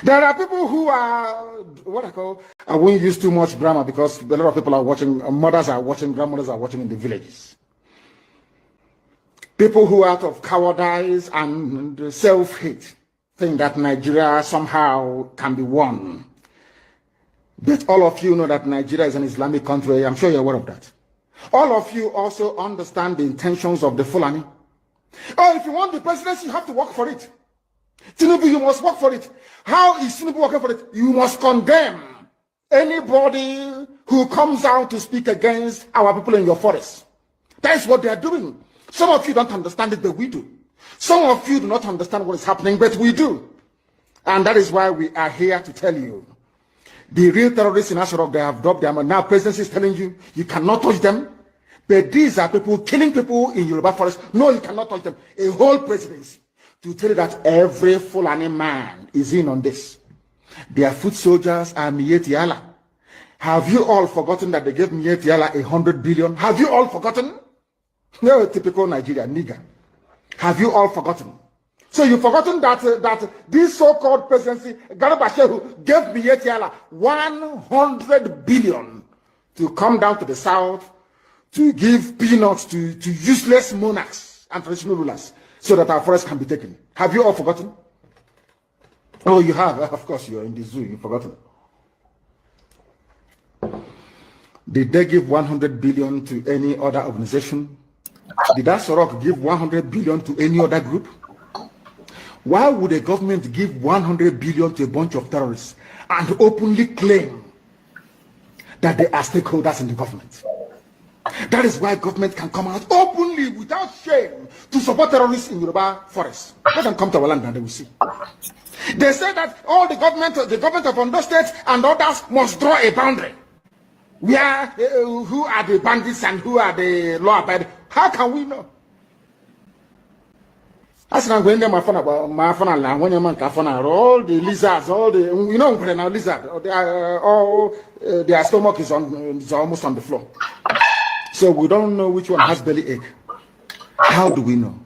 There are people who are, what I call, I won't use too much grammar because a lot of people are watching, mothers are watching, grandmothers are watching in the villages. People who out of cowardice and self-hate think that Nigeria somehow can be won. But all of you know that Nigeria is an Islamic country. I'm sure you're aware of that. All of you also understand the intentions of the Fulani. Oh, if you want the presidency, you have to work for it. Tinubu, you must work for it. How is Tinubu working for it? You must condemn anybody who comes out to speak against our people in your forest. That is what they are doing. Some of you don't understand it, but we do. Some of you do not understand what is happening, but we do. And that is why we are here to tell you. The real terrorists in Asarok, they have dropped them. And now presidency is telling you, you cannot touch them. But these are people killing people in Yoruba forest. No, you cannot touch them. A whole presidency to tell you that every Fulani man is in on this. Their foot soldiers are Mietiala. Have you all forgotten that they gave Mietiala 100 billion? Have you all forgotten? No, typical Nigeria, nigger. Have you all forgotten? So you've forgotten that this so-called presidency, Garba Shehu, gave Mietiala 100 billion to come down to the south to give peanuts to useless monarchs and traditional rulers so that our forests can be taken. Have you all forgotten? Oh, you have. Of course, you're in the zoo. You've forgotten. Did they give 100 billion to any other organization? Did Asorok give 100 billion to any other group? Why would a government give 100 billion to a bunch of terrorists and openly claim that they are stakeholders in the government? That is why government can come out openly without shame to support terrorists in Yoruba forests. Let them come to our land and they will see. They say that all the government of Ondo State and others must draw a boundary. Where who are the bandits and who are the law abiding? How can we know? As I'm going to my phone, when you all the lizards, all the now lizard, their stomach is almost on the floor. So we don't know which one has belly ache. How do we know?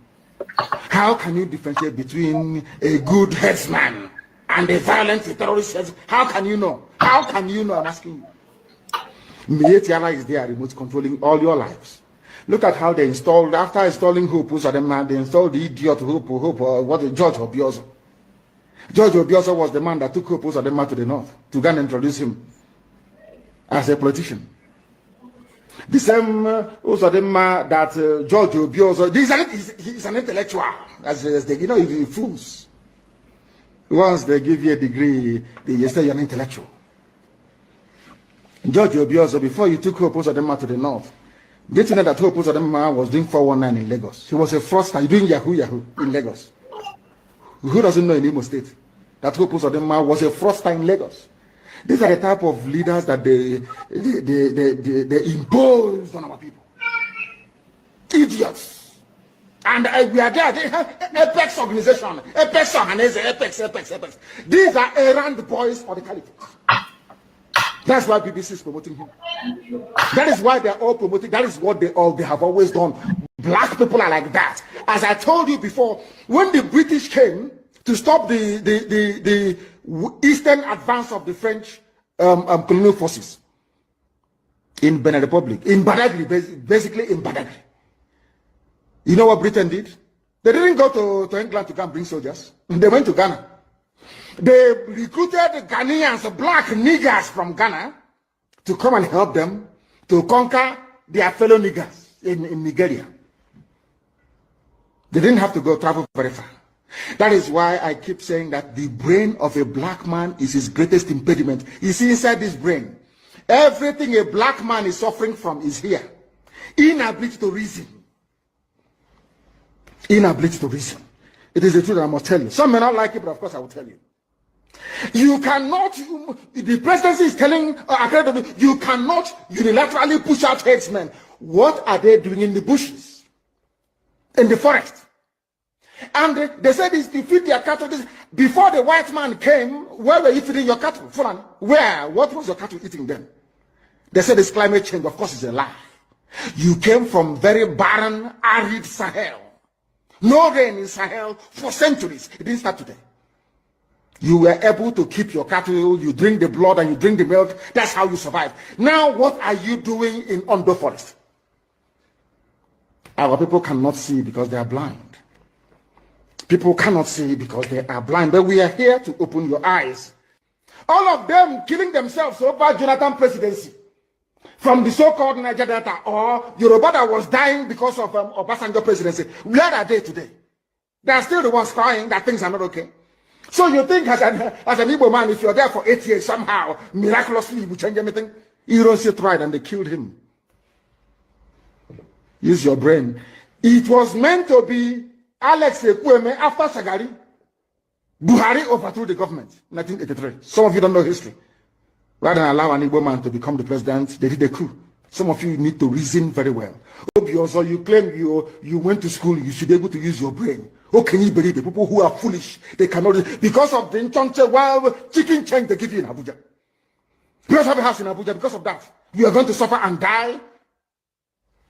How can you differentiate between a good headsman and a violent terrorist headsman? How can you know? How can you know? I'm asking you. Mietiala is there, remote controlling all your lives. Look at how they installed, after installing Hope, they installed the idiot George Obiozo. George Obiozo was the man that took Hope Uzodinma to the north to go and introduce him as a politician. The same Uzodinma that George Obiozo, he's an intellectual, as they, he fools. Once they give you a degree, they say you're an intellectual. George Obiozo, before you took Hope Uzodinma to the north, did you know that Hope Uzodinma was doing 419 in Lagos? He was a fraudster doing Yahoo in Lagos. Who doesn't know in Imo State that Hope Uzodinma was a fraudster in Lagos? These are the type of leaders that they impose on our people. Idiots. And we are there. They have Apex organization. Apex. These are errand boys for the caliphate. That's why BBC is promoting him. That is why they're all promoting. That is what they have always done. Black people are like that. As I told you before, when the British came to stop the eastern advance of the French colonial forces in Benin Republic, in Badagry, basically in Badagry, you know what Britain did? They didn't go to England to come bring soldiers. They went to Ghana. They recruited Ghanaians, black niggers from Ghana, to come and help them to conquer their fellow niggers in Nigeria. They didn't have to go travel very far. That is why I keep saying that the brain of a black man is his greatest impediment. You see, inside this brain, everything a black man is suffering from is here. Inability to reason. Inability to reason. It is the truth I must tell you. Some may not like it, but of course I will tell you. You cannot, the presidency is telling, you cannot unilaterally push out headsmen. What are they doing in the bushes? In the forest? And they said it's to feed their cattle. Before the white man came, where were you feeding your cattle? Where? What was your cattle eating then? They said it's climate change. Of course, it's a lie. You came from very barren, arid Sahel. No rain in Sahel for centuries. It didn't start today. You were able to keep your cattle, you drink the blood and you drink the milk. That's how you survive. Now, what are you doing in Ondo Forest? Our people cannot see because they are blind. People cannot see because they are blind. But we are here to open your eyes. All of them killing themselves over Jonathan presidency. From the so-called Niger Delta or Yoruba that was dying because of Obasanjo presidency. Where are they today? They are still the ones crying that things are not okay. So you think as an Igbo man, if you're there for 8 years, somehow, miraculously, you will change anything? Hiroshi tried and they killed him. Use your brain. It was meant to be Alex Ekweme after Shagari. Buhari overthrew the government in 1983. Some of you don't know history. Rather than allow an Igbo man to become the president, they did a coup. Some of you need to reason very well. Also, you claim you went to school, you should be able to use your brain. How can you believe the people who are foolish? They cannot, because of the Nchonche wild chicken change they give you in Abuja. You don't have a house in Abuja because of that. You are going to suffer and die.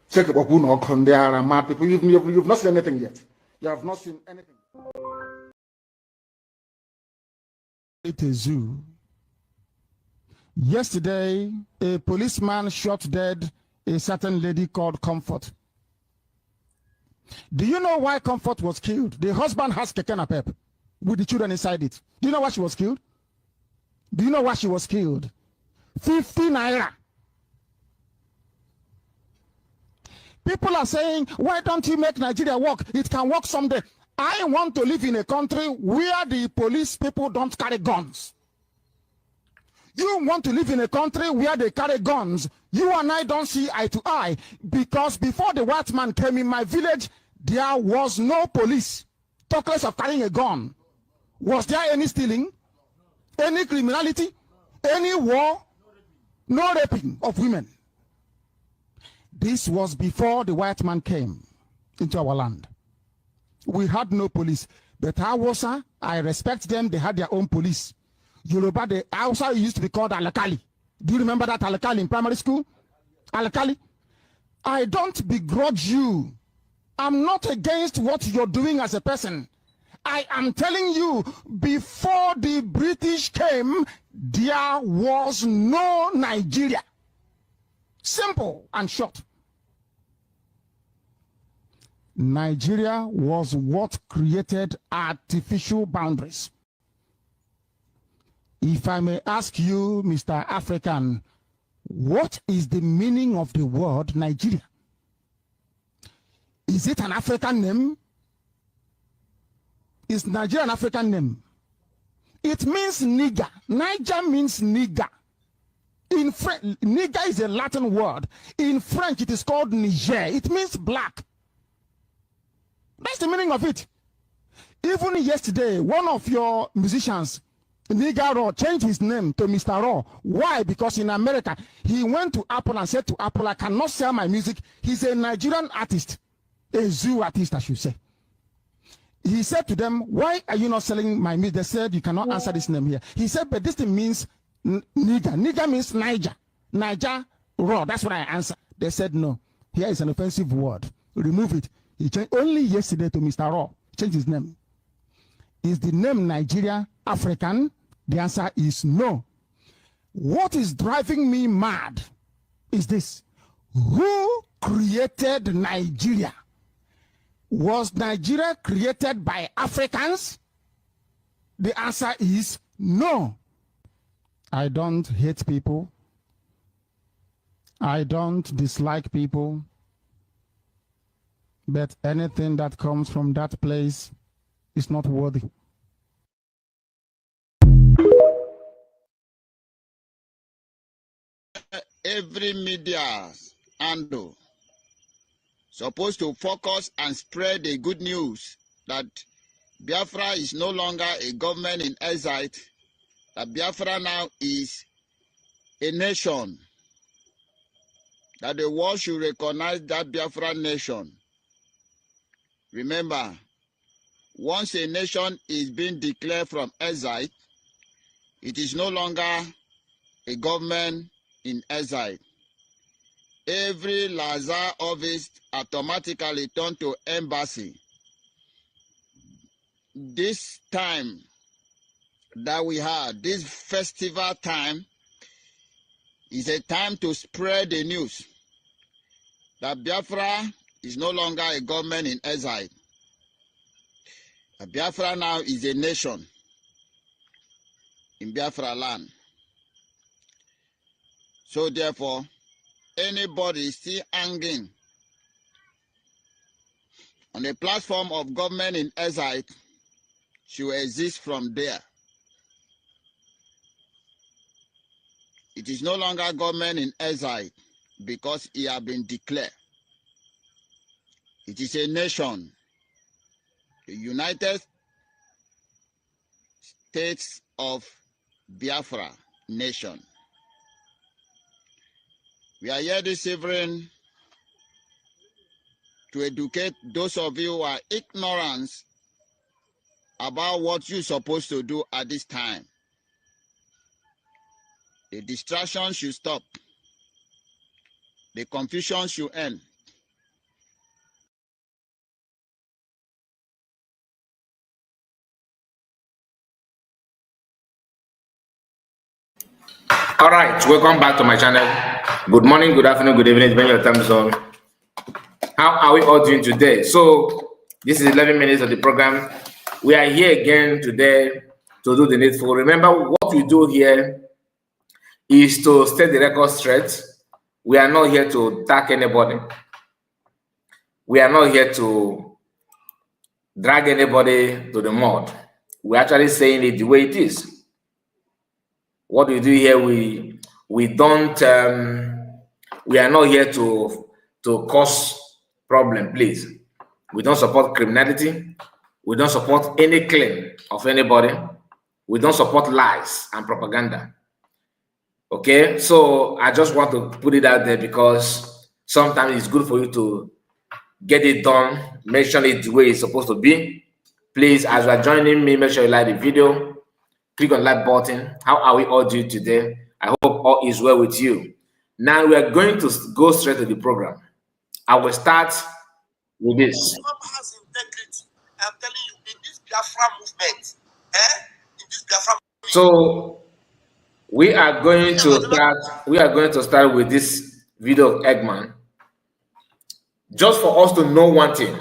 Check about who knock on there are mad people. You've not seen anything yet. You have not seen anything. It's a zoo. Yesterday, a policeman shot dead a certain lady called Comfort. Do you know why Comfort was killed? The husband has keke napep with the children inside it. Do you know why she was killed? Do you know why she was killed? 50 naira. People are saying, why don't you make Nigeria work? It can work someday. I want to live in a country where the police people don't carry guns. You want to live in a country where they carry guns. You and I don't see eye to eye, because before the white man came in my village, there was no police. Talk less of carrying a gun. Was there any stealing? Any criminality? Any war? No raping of women. This was before the white man came into our land. We had no police. But Hausa, I respect them, they had their own police. Yoruba, the Hausa used to be called Alakali. Do you remember that Alakali in primary school? Alakali. I don't begrudge you. I'm not against what you're doing as a person. I am telling you, before the British came, there was no Nigeria. Simple and short. Nigeria was what created artificial boundaries. If I may ask you, Mr. African, what is the meaning of the word Nigeria? Is it an African name? Is Nigeria an African name? It means nigger. Niger means nigger. In French, nigger is a Latin word. In French, it is called Niger. It means black. That's the meaning of it. Even yesterday, one of your musicians, Nigga Raw, changed his name to Mr. Raw. Why? Because in America, he went to Apple and said to Apple, I cannot sell my music. He's a Nigerian artist, a zoo artist, I should say. He said to them, why are you not selling my music? They said, you cannot answer this name here. He said, but this thing means nigger. Nigger means Niger. Niger Raw. That's what I answered. They said, no. Here is an offensive word. Remove it. He changed only yesterday to Mr. Raw. Changed his name. Is the name Nigeria African? The answer is no. What is driving me mad is this. Who created Nigeria? Was Nigeria created by Africans? The answer is no. I don't hate people. I don't dislike people. But anything that comes from that place is not worthy. Every media handle supposed to focus and spread the good news that Biafra is no longer a government in exile, that Biafra now is a nation, that the world should recognize that Biafra nation. Remember, once a nation is being declared from exile, it is no longer a government in exile. Every Lazar office automatically turned to embassy. This time, that we had, this festival time, is a time to spread the news that Biafra is no longer a government in exile. Biafra now is a nation in Biafra land. So therefore, anybody still hanging on the platform of government in exile should exist from there. It is no longer government in exile because it has been declared. It is a nation, the United States of Biafra nation. We are here this evening to educate those of you who are ignorant about what you're supposed to do at this time. The distraction should stop. The confusion should end. All right, welcome back to my channel. Good morning, good afternoon, good evening, depending on your time zone. How are we all doing today? So this is 11 minutes of the program. We are here again today to do the needful. Remember, what we do here is to set the record straight. We are not here to attack anybody. We are not here to drag anybody to the mud. We're actually saying it the way it is. What we do here, we don't we are not here to cause problem, please. We don't support criminality. We don't support any claim of anybody. We don't support lies and propaganda. Okay, so I just want to put it out there because sometimes it's good for you to get it done, mention it the way it's supposed to be. Please, as you are joining me, make sure you like the video, click on like button. How are we all doing today? I hope all is well with you. Now we are going to go straight to the program. I will start with this. Has integrity. I'm telling you, in this Biafra movement, in this Biafra movement. So we are going to start with this video of Eggman. Just for us to know one thing.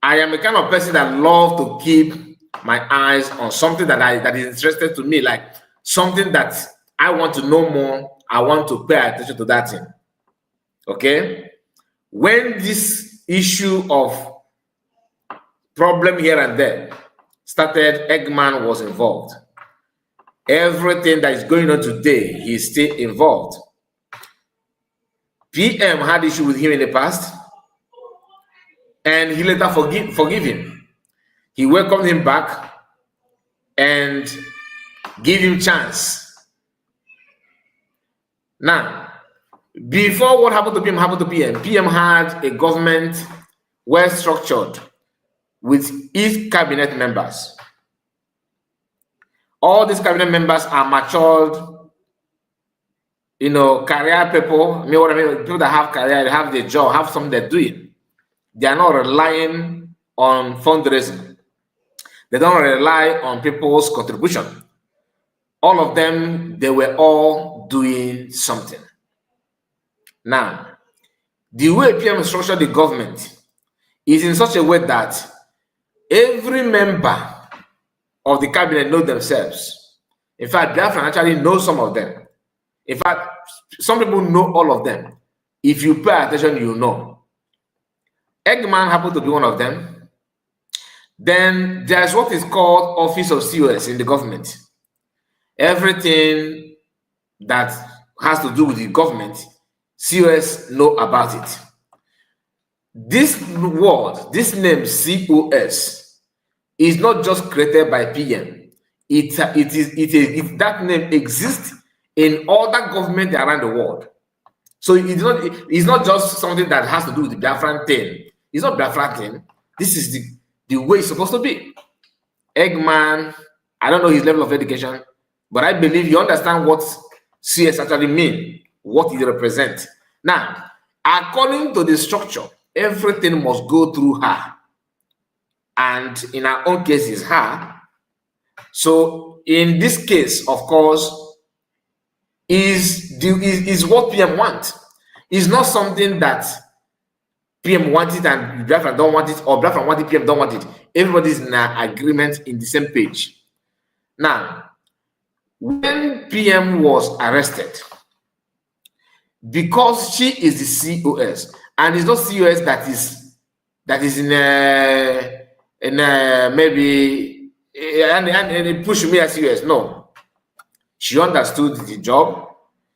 I am the kind of person that loves to keep my eyes on something that is interested to me, like something that I want to know more. I want to pay attention to that thing. Okay? When this issue of problem here and there started, Eggman was involved. Everything that is going on today, he's still involved. PM had issue with him in the past, and he later forgive him. He welcomed him back and give him chance. Now, before what happened to PM happened to PM, PM had a government well structured with each cabinet members. All these cabinet members are matured, career people. People that have career, they have their job, have something they're doing. They are not relying on fundraising. They don't rely on people's contribution. All of them, they were all doing something. Now, the way PM structured the government is in such a way that every member of the cabinet know themselves. In fact, Biafran actually knows some of them. In fact, some people know all of them. If you pay attention, you know. Eggman happened to be one of them. Then there's what is called Office of COS in the government. Everything that has to do with the government, COS know about it. This word, this name COS, is not just created by PM. That name exists in other governments around the world. So it's not just something that has to do with the Biafran thing. It's not Biafran thing. This is the way it's supposed to be. Eggman, I don't know his level of education, but I believe you understand what CS actually means, what it represents. Now, according to the structure, everything must go through her. And in our own case, it's her. So in this case, of course, is what PM want. It's not something that PM want it and Biafra don't want it, or Biafra want it, PM don't want it. Everybody's in an agreement in the same page. Now, when PM was arrested, because she is the COS, and it's not COS that is in maybe and push me as COS. No, she understood the job.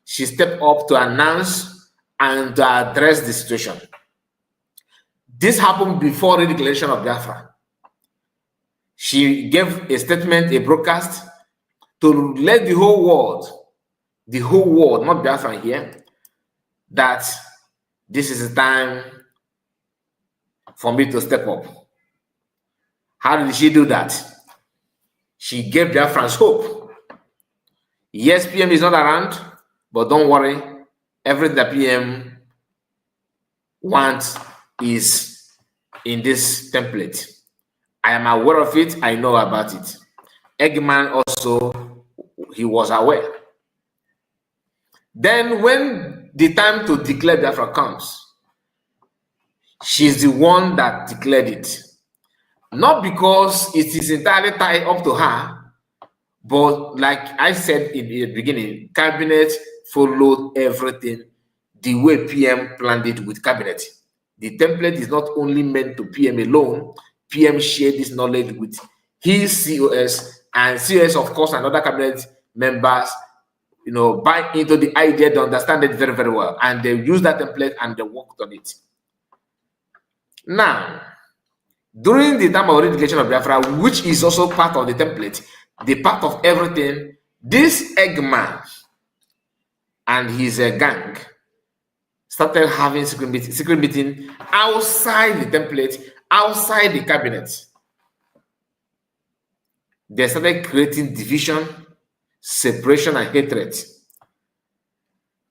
She stepped up to announce and to address the situation. This happened before the declaration of Biafra. She gave a statement, a broadcast, to let the whole world, not Biafra here, that this is the time for me to step up. How did she do that? She gave Biafrans hope. Yes, PM is not around, but don't worry. Everything that PM wants is in this template. I am aware of it. I know about it. Eggman also, he was aware. Then when the time to declare Biafra comes, she's the one that declared it. Not because it is entirely tied up to her, but like I said in the beginning, cabinet followed everything the way PM planned it with cabinet. The template is not only meant to PM alone. PM shared this knowledge with his COS, and COS, of course, and other cabinet members, buy into the idea, they understand it very, very well, and they use that template and they worked on it. Now, during the time of dedication of Biafra, which is also part of the template, the part of everything, this Eggman and his gang started having secret meeting outside the template, outside the cabinet. They started creating division, separation, and hatred.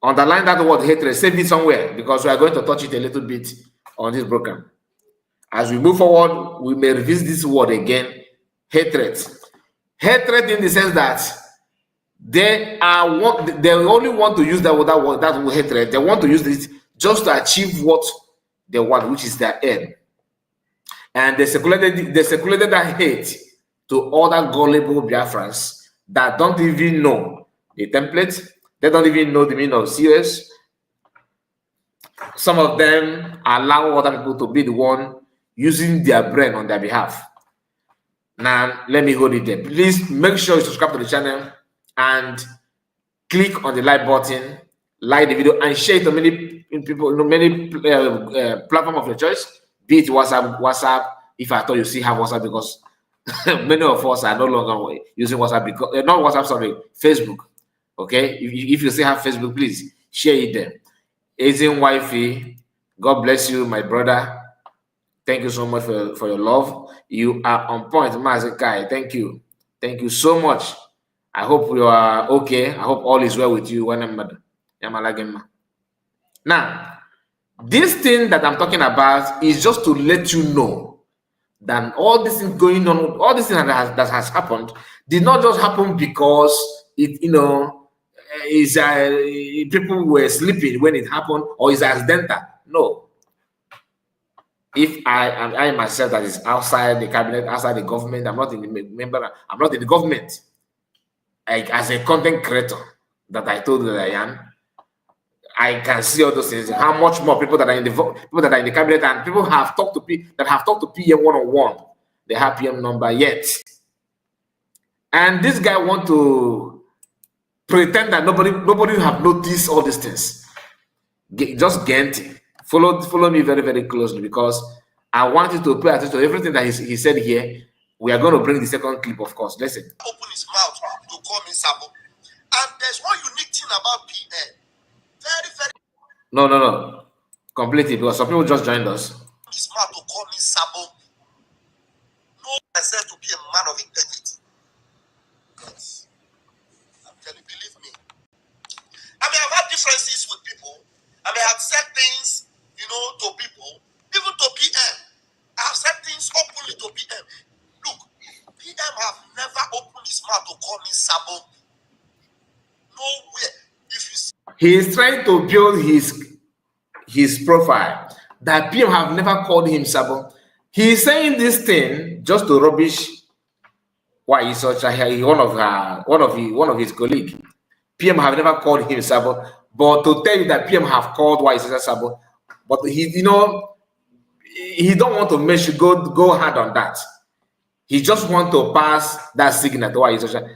Underline that word hatred, save it somewhere, because we are going to touch it a little bit on this program. As we move forward, we may revisit this word again, hatred. Hatred in the sense that they only want to use that word hatred. They want to use it just to achieve what they want, which is their end. And they circulated that hate to other gullible Biafrans that don't even know the template. They don't even know the meaning of COS. Some of them allow other people to be the one using their brain on their behalf. Now, let me hold it there. Please make sure you subscribe to the channel and click on the like button, like the video, and share it to many people, many platforms of your choice, be it WhatsApp, if I thought you still have WhatsApp, because many of us are no longer using WhatsApp, because not WhatsApp, sorry, Facebook. Okay, if you still have Facebook, please share it there. Asian wifey, God bless you, my brother. Thank you so much for your love. You are on point, Mazekai. Thank you. Thank you so much. I hope you are okay. I hope all is well with you. Now, this thing that I'm talking about is just to let you know that all this thing going on, all this thing that has happened, did not just happen because it, people were sleeping when it happened, or is accidental. No. If I myself that is outside the cabinet, outside the government, I'm not in the member, I'm not in the government. As a content creator that I told you that I am, I can see all those things. How much more people that are in the cabinet, and people have talked to PM one-on-one. They have PM number yet, and this guy want to pretend that nobody have noticed all these things. Just get follow me very, very closely, because I want you to pay attention to everything that he said here. We are going to bring the second clip, of course. Listen. Open his mouth to call me Sabo. And there's one unique thing about PM. Very, very. No. Completely, because some people just joined us. His mouth to call me Sabo. No, I said to be a man of integrity. Yes. I'm telling you, believe me. I may have had differences with people. I may have said things, to people, even to PM. I have said things openly to PM. Look, PM have never openly he is trying to build his profile that PM have never called him Sabo. He is saying this thing just to rubbish why he's such a one of his colleagues. PM have never called him Sabo, but to tell you that PM have called why he's such a Sabo, but he don't want to make go hard on that. He just want to pass that signal to why he's such a.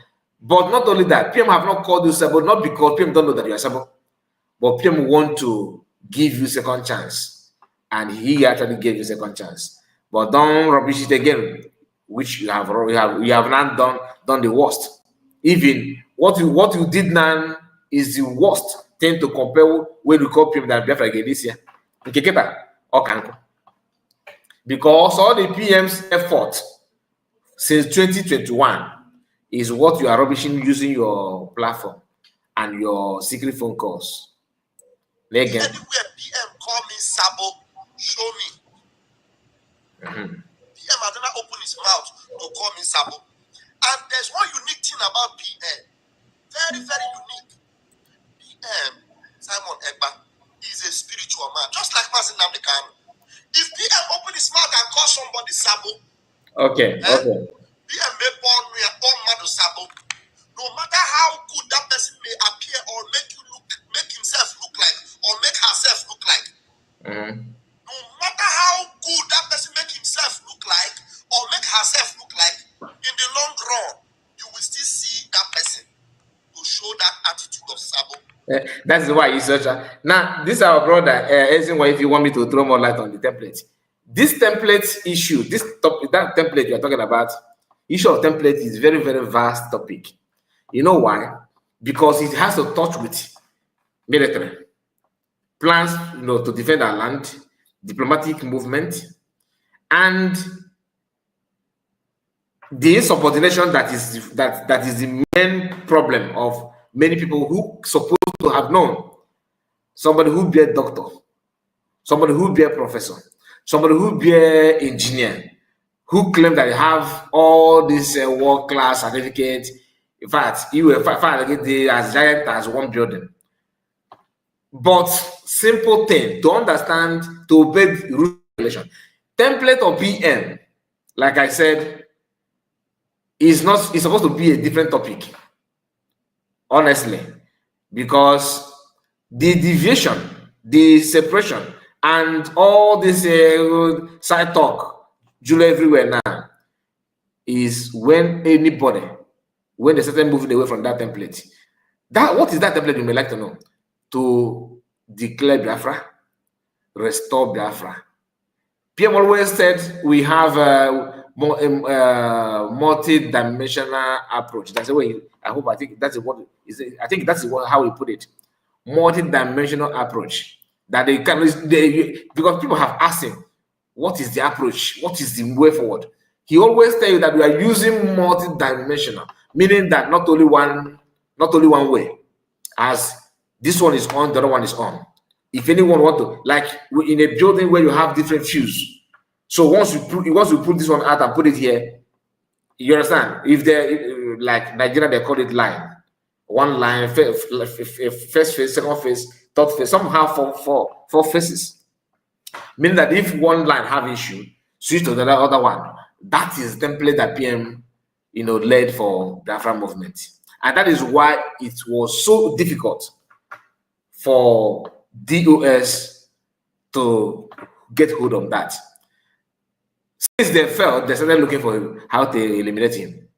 But not only that, PM have not called you Sabo, not because PM don't know that you are Sabo, but PM want to give you second chance, and he actually gave you second chance. But don't rubbish it again, which you have not done the worst. Even what you did now is the worst thing to compare when you call PM that Biafra again this year. Because all the PM's effort since 2021 is what you are rubbishing using your platform and your secret phone calls. Again. Anywhere PM call me Sabo, show me. PM has never opened his mouth to call me Sabo. And there's one unique thing about PM. Very, very unique. PM, Simon Egba, is a spiritual man. Just like Masin Namdekan. If PM open his mouth and call somebody Sabo, okay. PM may born Madu Sabo. No matter how good that person may appear or make himself look like, or make herself look like. No matter how good that person make himself look like, or make herself look like, in the long run, you will still see that person to show that attitude of Sabo. That's why he's such a. Now, this is our brother. Nway, if you want me to throw more light on the template, this template issue, that template you are talking about, issue of template is very, very vast topic. You know why? Because it has to touch with military plans, to defend our land, diplomatic movement, and the insubordination that is the main problem of many people who supposed to have known. Somebody who be a doctor, somebody who be a professor, somebody who be an engineer, who claim that they have all these world-class certificates. In fact, you will find as giant as one building. But simple thing to understand, to obey the rule regulation. Template of PM, like I said, is supposed to be a different topic. Honestly, because the deviation, the separation, and all this side talk, Julie everywhere now, is when they started moving away from that template. What is that template, you may like to know? To declare Biafra, restore Biafra. PM always said we have a multi-dimensional approach. That's the way. I think that's how we put it. Multi-dimensional approach. That because people have asked him, what is the approach? What is the way forward? He always tell you that we are using multi-dimensional, meaning that not only one way. As this one is on, the other one is on. If anyone want to, like in a building where you have different views, so once you put this one out and put it here, you understand? If they like Nigeria, they call it line. One line, first phase, second phase, third phase, somehow four phases. Meaning that if one line have issue, switch to the other one. That is the template that PM, led for Biafra movement. And that is why it was so difficult for DOS to get hold of that. Since they failed, they started looking for how to eliminate him.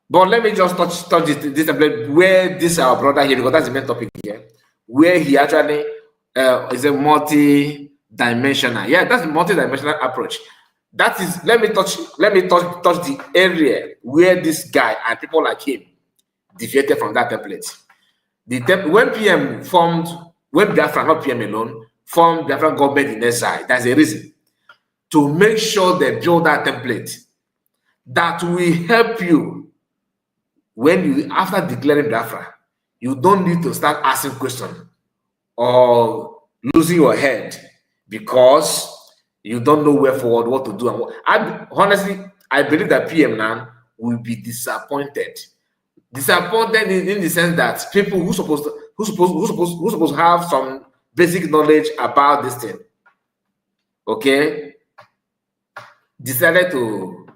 But let me just touch this template where this our brother here, because that's the main topic here, where he actually is a multi-dimensional. Yeah, that's a multi-dimensional approach. That is, let me touch the area where this guy and people like him deviated from that template. When PM formed, when Biafra, not PM alone, formed Biafra government in exile, that's a reason. To make sure they build that template that will help you when you, after declaring Biafra, you don't need to start asking questions or losing your head because you don't know where forward, what to do. And what. Honestly, I believe that PM now will be disappointed. Disappointed in the sense that people who who's supposed to have some basic knowledge about this thing, okay, decided to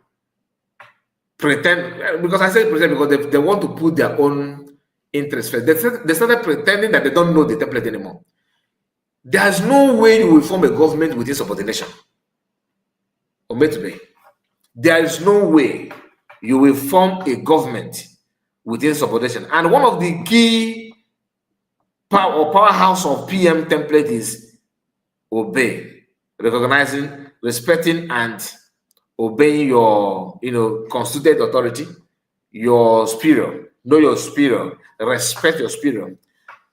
pretend, because I say pretend because they want to put their own interest first. They started pretending that they don't know the template anymore. There's no way you will form a government with insubordination. There is no way you will form a government with insubordination. And one of the key powerhouse of PM template is obey, recognizing, respecting, and obeying your constituted authority, your superior. Know your superior, respect your superior.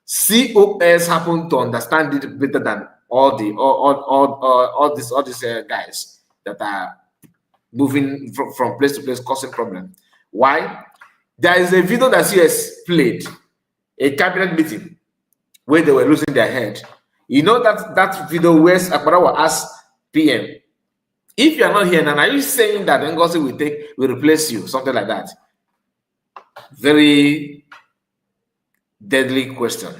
COS happen to understand it better than all these guys that are moving from place to place, causing problem. Why? There is a video that CS played, a cabinet meeting where they were losing their head. You know that video where Akbarawa asked PM, if you are not here now, are you saying that Ngozi will replace you? Something like that. Very deadly question.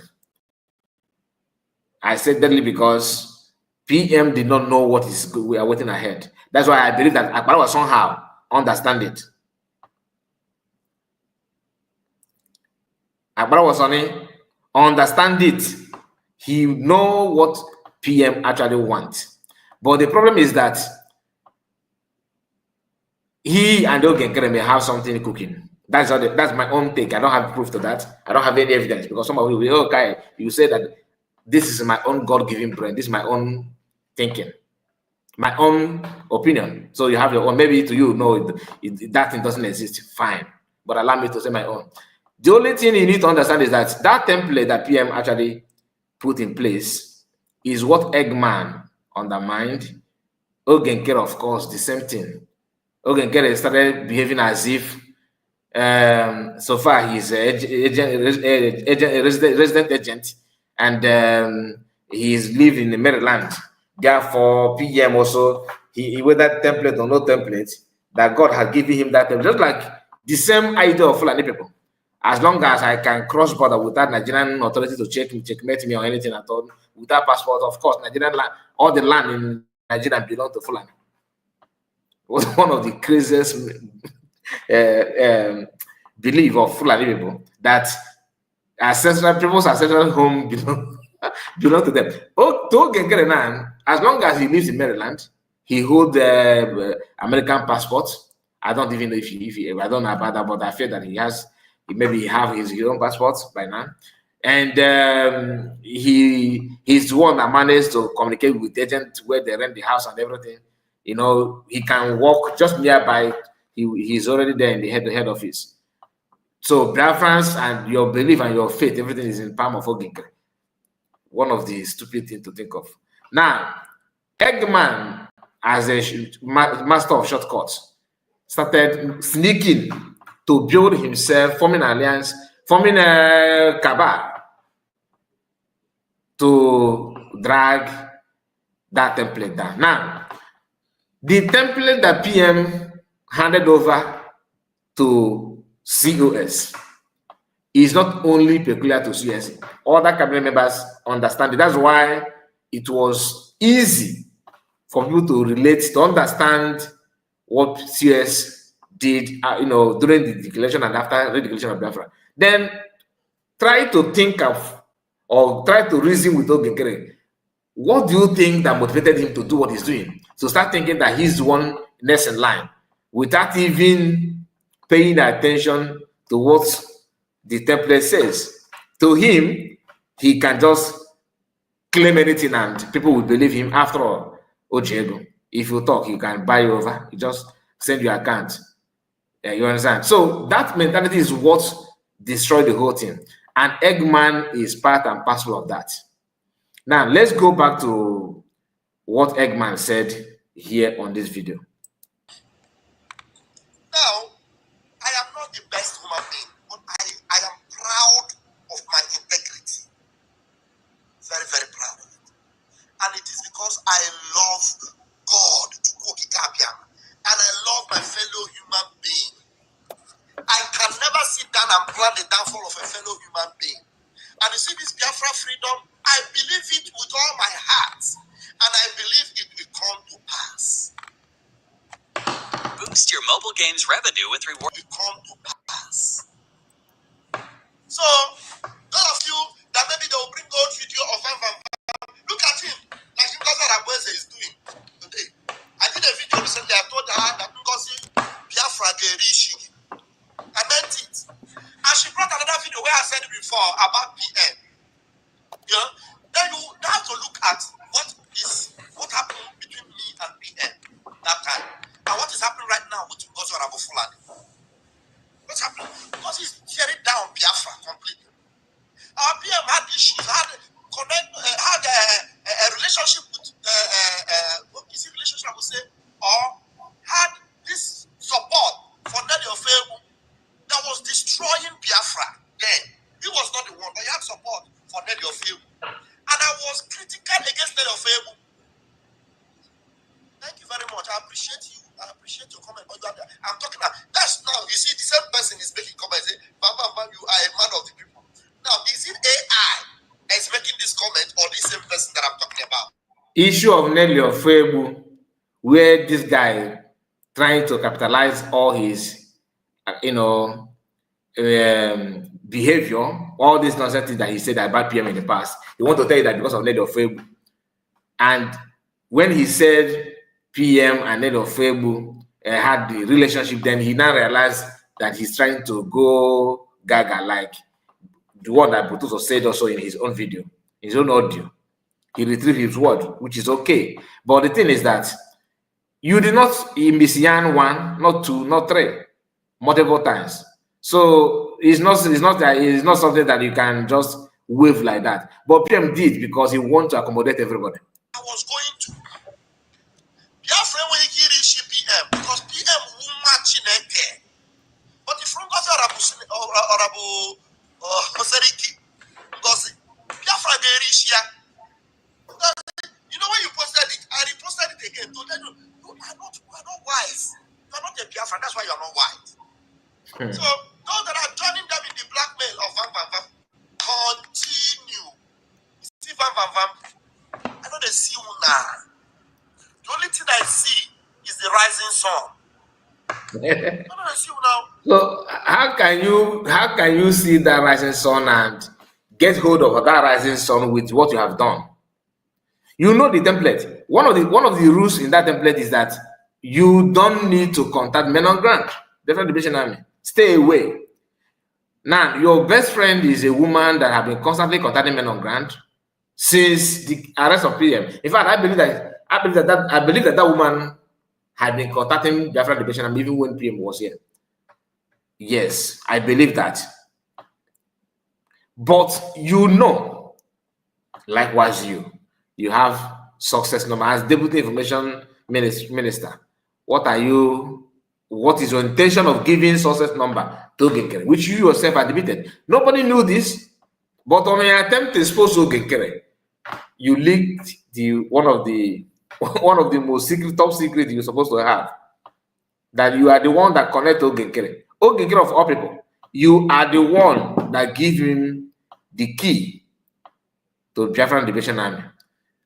I said deadly because PM did not know what is we are waiting ahead. That's why I believe that Akbarawa somehow understand it. Akbarawa Sani understand it. He know what PM actually wants. But the problem is that he and Ogenkere may have something cooking. That's my own take. I don't have proof to that. I don't have any evidence because somebody will be, okay, you say that this is my own God-given brain. This is my own thinking, my own opinion. So you have your own. Maybe to you, no, that thing doesn't exist. Fine. But allow me to say my own. The only thing you need to understand is that template that PM actually put in place is what Eggman undermined. Ogenkere, of course, the same thing. Ogenkere started behaving as if so far he's a resident agent, and he's living in Maryland. Therefore, PM also, he whether template or no template, that God had given him that template. Just like the same idea of Fulani people. As long as I can cross border without Nigerian authority to checkmate me or anything at all, without passport, of course, Nigerian land, all the land in Nigeria belongs to Fulani. It was one of the craziest belief of Fulani people that people's ancestral home belong to them. As long as he lives in Maryland, he holds American passport. I don't even know if I don't know about that, but I feel that he have his own passport by now. And he's the one that managed to communicate with the agent where they rent the house and everything. You know, he can walk just nearby. He's already there in the head office. So Biafrans and your belief and your faith, everything is in palm of Ogenkere. One of the stupid things to think of. Now, Eggman, as a master of shortcuts, started sneaking to build himself, forming an alliance, forming a cabal to drag that template down. Now, the template that PM handed over to COS is not only peculiar to CS. Other cabinet members understand it. That's why it was easy for people to relate, to understand what CS did, during the declaration and after the declaration of Biafra. Then try to think of, or try to reason with Ogenkere. What do you think that motivated him to do what he's doing? So start thinking that he's the one next in line without even paying attention to what the template says. To him, he can just claim anything and people will believe him. After all, Ojego, if you talk, he can buy you over. He just send your account. You understand? So that mentality is what destroyed the whole thing. And Eggman is part and parcel of that. Now, let's go back to what Eggman said here on this video. Now, I am not the best human being, but I am proud of my integrity. Very, very proud of it. And it is because I love God, and I love my fellow human being. I can never sit down and plan the downfall of a fellow human being. And you see, this Boost your mobile games revenue with reward. It come to pass. So, all of you that maybe they will bring old video of Van. Look at him, like Ngozi Arabweze is doing today. I did a video recently. I told her that Ngozi Biafra Gerishi. I meant it. And she brought another video where I said it before about PM. You know, then you have to look at what happened between me and PM that time, and what is happening right now with Ngozi Arabweze. What's happening? Because he's tearing down Biafra completely. Our PM had issues, had a relationship with, is it relationship I would say, or had this support for Nelly Ofebu that was destroying Biafra then. He was not the one, but he had support for Nelly Ofebu. And I was critical against Nelly Ofebu. Thank you very much. I appreciate you. I appreciate your comment. But I'm talking about that's now. You see, the same person is making comments. Say, Baba, you are a man of the people. Now, is it AI that is making this comment, or the same person that I'm talking about? Issue of Nelly Ofebu, where this guy trying to capitalize all his, behavior, all these nonsense that he said about PM in the past. He want to tell you that because of Nelly Ofebu, and when he said PM and Nelly Ofebu had the relationship, then he now realized that he's trying to go gaga like the one that Botuso said also in his own video, his own audio. He retrieved his word, which is okay. But the thing is that you did not messian one, not two, not three, multiple times. So it's not something that you can just wave like that. But PM did because he wanted to accommodate everybody. I was going to Biafra when he reached PM because PM will match in there. But the front of Arabu Seriki because Biafra they reach here. You know when you posted it, I reposted it again. So then you are not wise. You are not a Biafra, that's why you are not wise. So those that are joining them in the blackmail of Van, continue. See Van, I know they see you now. The only thing I see is the rising sun. I know they see you now. So how can you see that rising sun and get hold of that rising sun with what you have done? You know the template. One of the rules in that template is that you don't need to contact men on ground. Different Liberation Army. Stay away. Now, your best friend is a woman that have been constantly contacting men on ground since the arrest of PM. In fact, I believe that woman had been contacting Biafra Liberation Army even when PM was here. Yes, I believe that. But you know, likewise you have success number as Deputy Information Minister. What is your intention of giving success number to Ogenkere, which you yourself admitted? Nobody knew this, but on your attempt to expose Ogenkere, you leaked one of the most top secret you're supposed to have. That you are the one that connect Ogenkere. Ogenkere of all people, you are the one that give him the key to Biafran Liberation Army.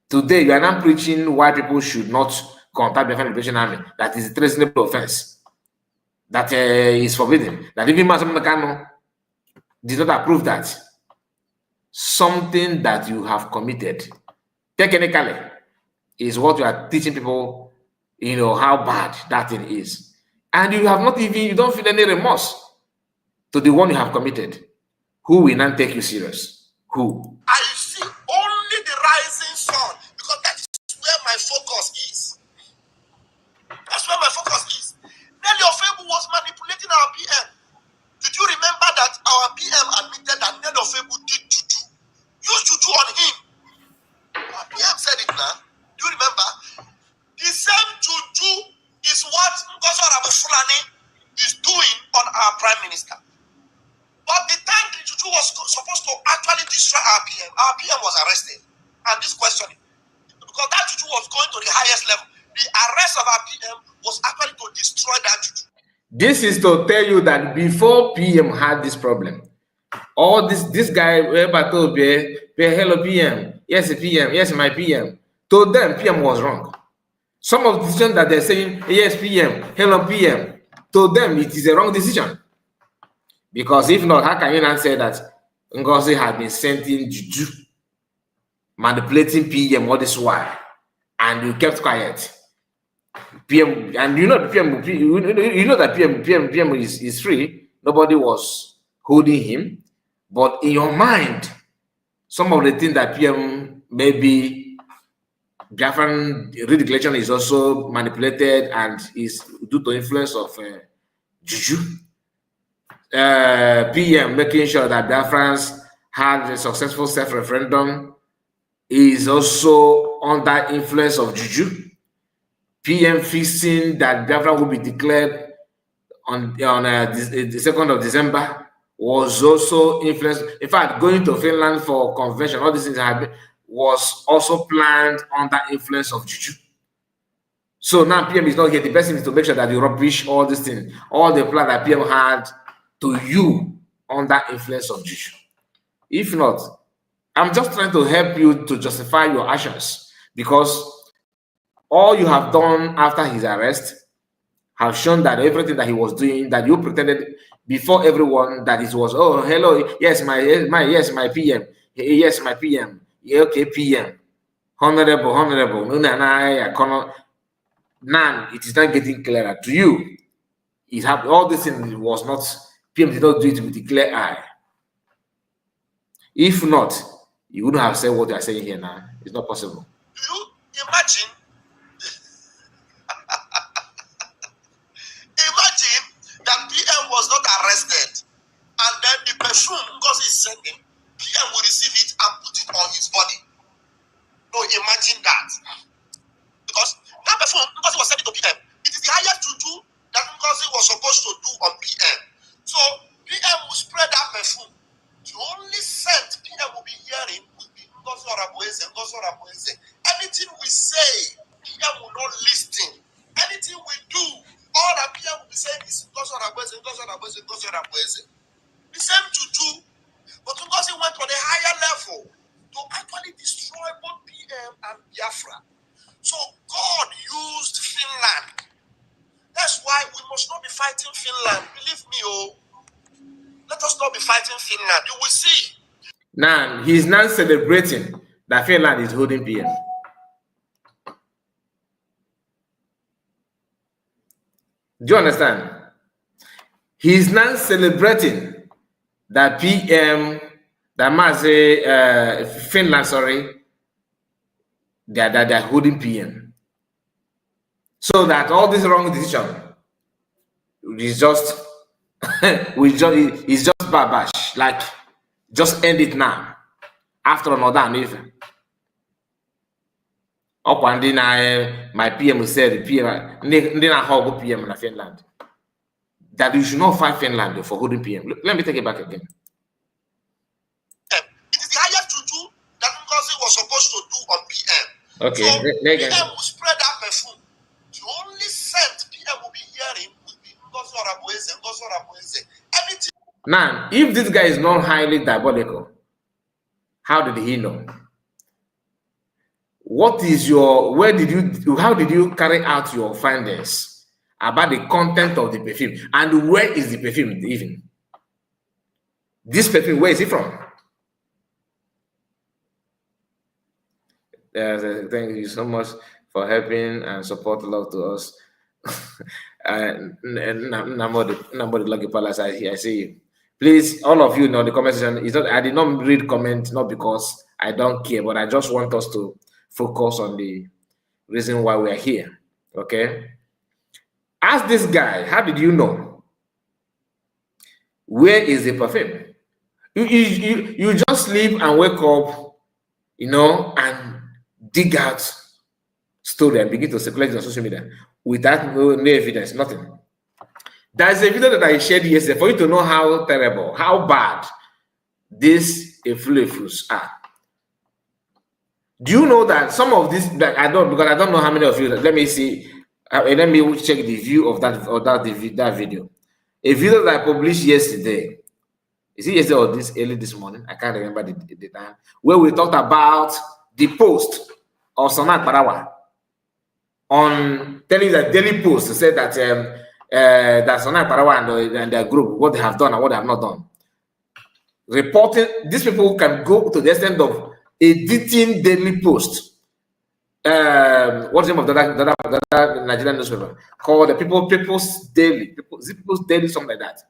Today, you are now preaching why people should not contact Biafran Liberation Army. That is a treasonable offense. That is forbidden. That even Master Mekano did not approve that. Something that you have committed, technically, is what you are teaching people, how bad that thing is. And you don't feel any remorse to the one you have committed. Who will not take you serious? Who? I see only the rising sun because that is where my focus is. That's where my focus is. Nelly Ofebu was manipulating our PM. Did you remember that our PM admitted that Nelly Ofebu did juju? Use juju on him. Our PM said it now. Do you remember? The same juju is what Ngozi Arabweze is doing on our Prime Minister. But the time the juju was supposed to actually destroy our PM was arrested. And this question, because that juju was going to the highest level. The arrest of our PM was actually to destroy that juju. This is to tell you that before PM had this problem, all this guy, hello PM, yes PM, yes my PM, to them PM was wrong. Some of the decisions that they're saying, yes PM, hello PM, to them, it is a wrong decision. Because if not, how can you not say that Ngozi had been sending juju, manipulating PM all this while, and you kept quiet? PM, and you know the PM, you know that PM is free. Nobody was holding him, but in your mind, some of the things that PM maybe Biafran re-declaration is also manipulated and is due to influence of juju. PM making sure that Biafrans had a successful self-referendum is also under influence of juju. PM fixing that Biafra will be declared on the 2nd of December was also influenced. In fact, going to Finland for convention, all these things was also planned under influence of juju. So now PM is not here. The best thing is to make sure that you rubbish all these things, all the plan that PM had to you under influence of juju. If not, I'm just trying to help you to justify your actions, because all you have done after his arrest have shown that everything that he was doing, that you pretended before everyone that it was, oh, hello, yes, my PM, yes, my PM, yeah, okay, PM, honorable, now it is not getting clearer to you. All this thing was not, PM did not do it with the clear eye. If not, you wouldn't have said what you are saying here now. It's not possible. Do you imagine? Imagine that PM was not arrested, and then the perfume because he's sending, PM will receive it and put it on his body. No, imagine that. Because that perfume, because he was sending to PM, it is the highest juju that Ngozi was supposed to do on PM. So PM will spread that perfume. The only scent PM will be hearing will be Ngozi Orabueze. Anything we say, PM will not listen. Anything we do, all that PM will be saying is Ngozi Orabueze. The same juju. But Ngozi went on a higher level to actually destroy both PM and Biafra. So God used Finland. That's why we must not be fighting Finland. Believe me, oh. Let us not be fighting Finland. You will see. Now, he's not celebrating that Finland is holding PM. Do you understand? He's not celebrating that PM, Finland, they're holding PM. So that all this wrong decision is just it's just babash, like just end it now after another even. Up and then my PM said PM PM in Finland that you should not fight Finland for holding PM. Let me take it back again. It is the highest juju that Ngozi was supposed to do on PM. Okay, so PM will spread that perfume. The only scent PM will be hearing will be Ngozi Orabueze. Anything. Now, if this guy is not highly diabolical, how did he know? What is your, how did you carry out your findings about the content of the perfume? And where is the perfume even? This perfume, where is it from? Thank you so much for helping and support love to us. I see you. Please, all of you know the comment section. I did not read comment, not because I don't care, but I just want us to focus on the reason why we are here. Okay? Ask this guy, how did you know? Where is the perfume? You just sleep and wake up, and dig out story and begin to circulate on social media without no evidence, nothing. There's a video that I shared yesterday for you to know how terrible, how bad these effluents are. Do you know that some of this, because I don't know how many of you, let me see, let me check the view of that video. A video that I published yesterday. Is it yesterday or early this morning? I can't remember the time. Where we talked about the post of Sanat Barawa on telling that Daily Post said that that's Sonai Parawa and their group, what they have done and what they have not done. Reporting, these people can go to the extent of editing daily posts. What's the name of the Nigerian newspaper called the People's Daily, People's Daily, something like that.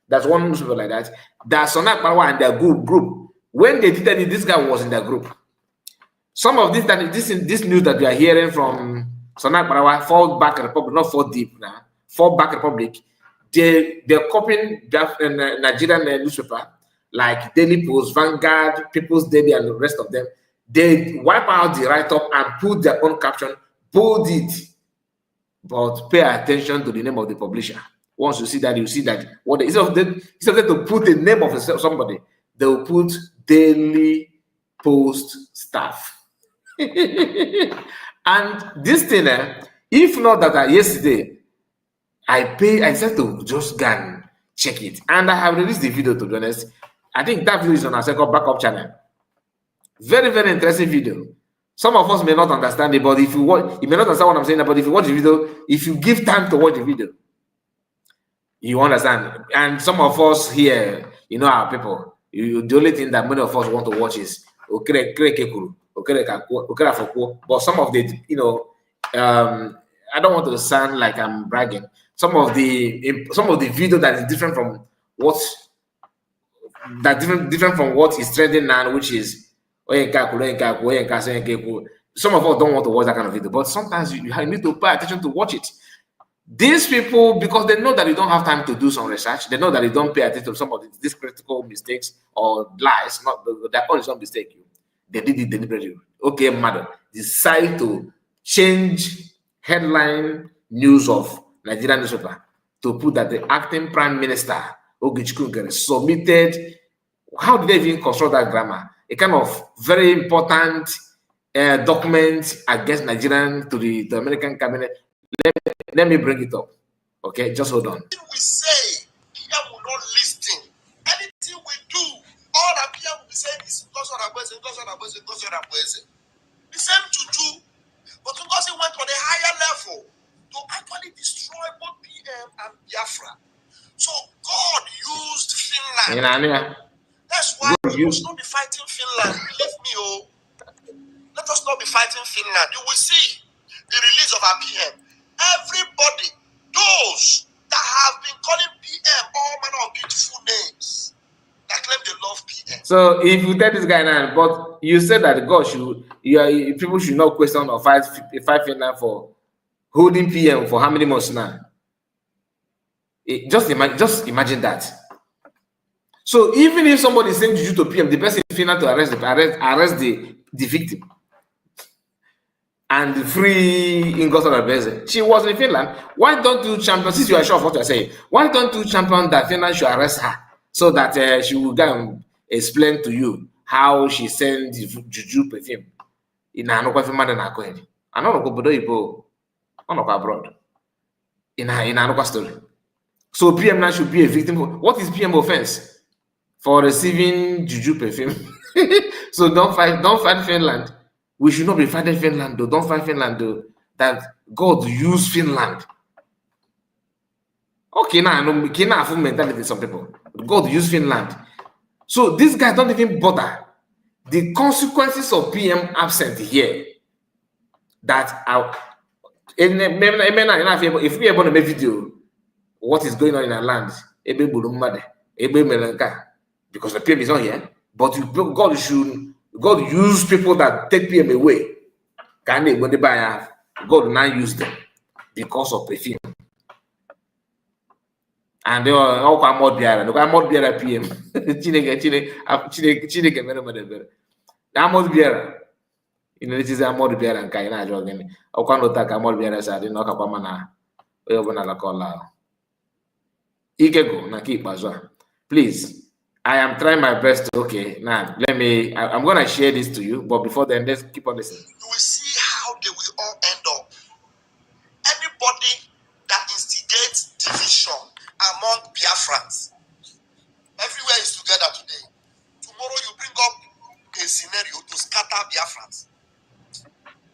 That's one newspaper like that. That's Sonai Parawa and their group. When they did it, this guy was in their group. Some of this news that we are hearing from Sonai Parawa, Fall Back Republic, not Fall Deep now, Fall Back Republic, they're copying Nigerian newspaper like Daily Post, Vanguard, People's Daily, and the rest of them. They wipe out the write-up and put their own caption, bold it, but pay attention to the name of the publisher. Once you see that, what instead of them to put the name of somebody, they will put Daily Post staff. And this thing, if not that yesterday, I said to just go and check it. And I have released the video, to be honest. I think that video is on our second backup channel. Very, very interesting video. Some of us may not understand it, but if you watch, you may not understand what I'm saying, but if you watch the video, if you give time to watch the video, you understand. And some of us here, you know, our people, the only thing that many of us want to watch is but some of the, you know, I don't want to sound like I'm bragging. Some of the video that is different from what is trending now, which is some of us don't want to watch that kind of video, but sometimes you need to pay attention to watch it. These people, because they know that you don't have time to do some research, they know that you don't pay attention to some of these critical mistakes or lies, not their own is not mistake. They did it deliberately. Okay, madam, decide to change headline news of Nigerian newspaper to put that the acting prime minister Ogichukwu submitted. How did they even construct that grammar? A kind of very important document against Nigerian to the American cabinet. Let me bring it up. Okay, just hold on. Anything we say, Pierre will not listen. Anything we do, all that Pierre will be saying is the same juju, but Ngozi went on a higher level to actually destroy both PM and Biafra. So God used Finland. That's why we must not be fighting Finland. Believe me, oh. Let us not be fighting Finland. You will see the release of our PM. Everybody, those that have been calling PM all manner of beautiful names, that claim they love PM. So if you tell this guy now, but you said that God people should not question or fight Finland for holding PM for how many months now? Just imagine that. So even if somebody is saying juju to PM, the person in Finland to arrest the victim and free Ngozi. She was in Finland. Why don't you champion, since you are sure of what you're saying, why don't you champion that Finland should arrest her so that she will go and explain to you how she sent juju perfume in Anokwa Finland and Akohedi. I don't know abroad. In Anokwa story. So PM now should be a victim. What is PM offense? For receiving juju perfume. So don't fight Finland. We should not be fighting Finland though. Don't fight Finland though. That God used Finland. Okay, now I know mentality some people. God used Finland. So these guys don't even bother. The consequences of PM absent here. That if we are going to make video, what is going on in our land? Because the PM is not here, but God use people that take PM away. God will now use them because of perfume. And they are all more PM. You know, this is a more beer and Kaina jogging. I can't take a more beer as I didn't knock up a mana. We open a call. Ikego, na keep as well. Please. I am trying my best. Okay, now I'm going to share this to you, but before then, let's keep on listening. You will see how they will all end up. Anybody that instigates division among Biafrans, everywhere is together today. Tomorrow you bring up a scenario to scatter Biafrans.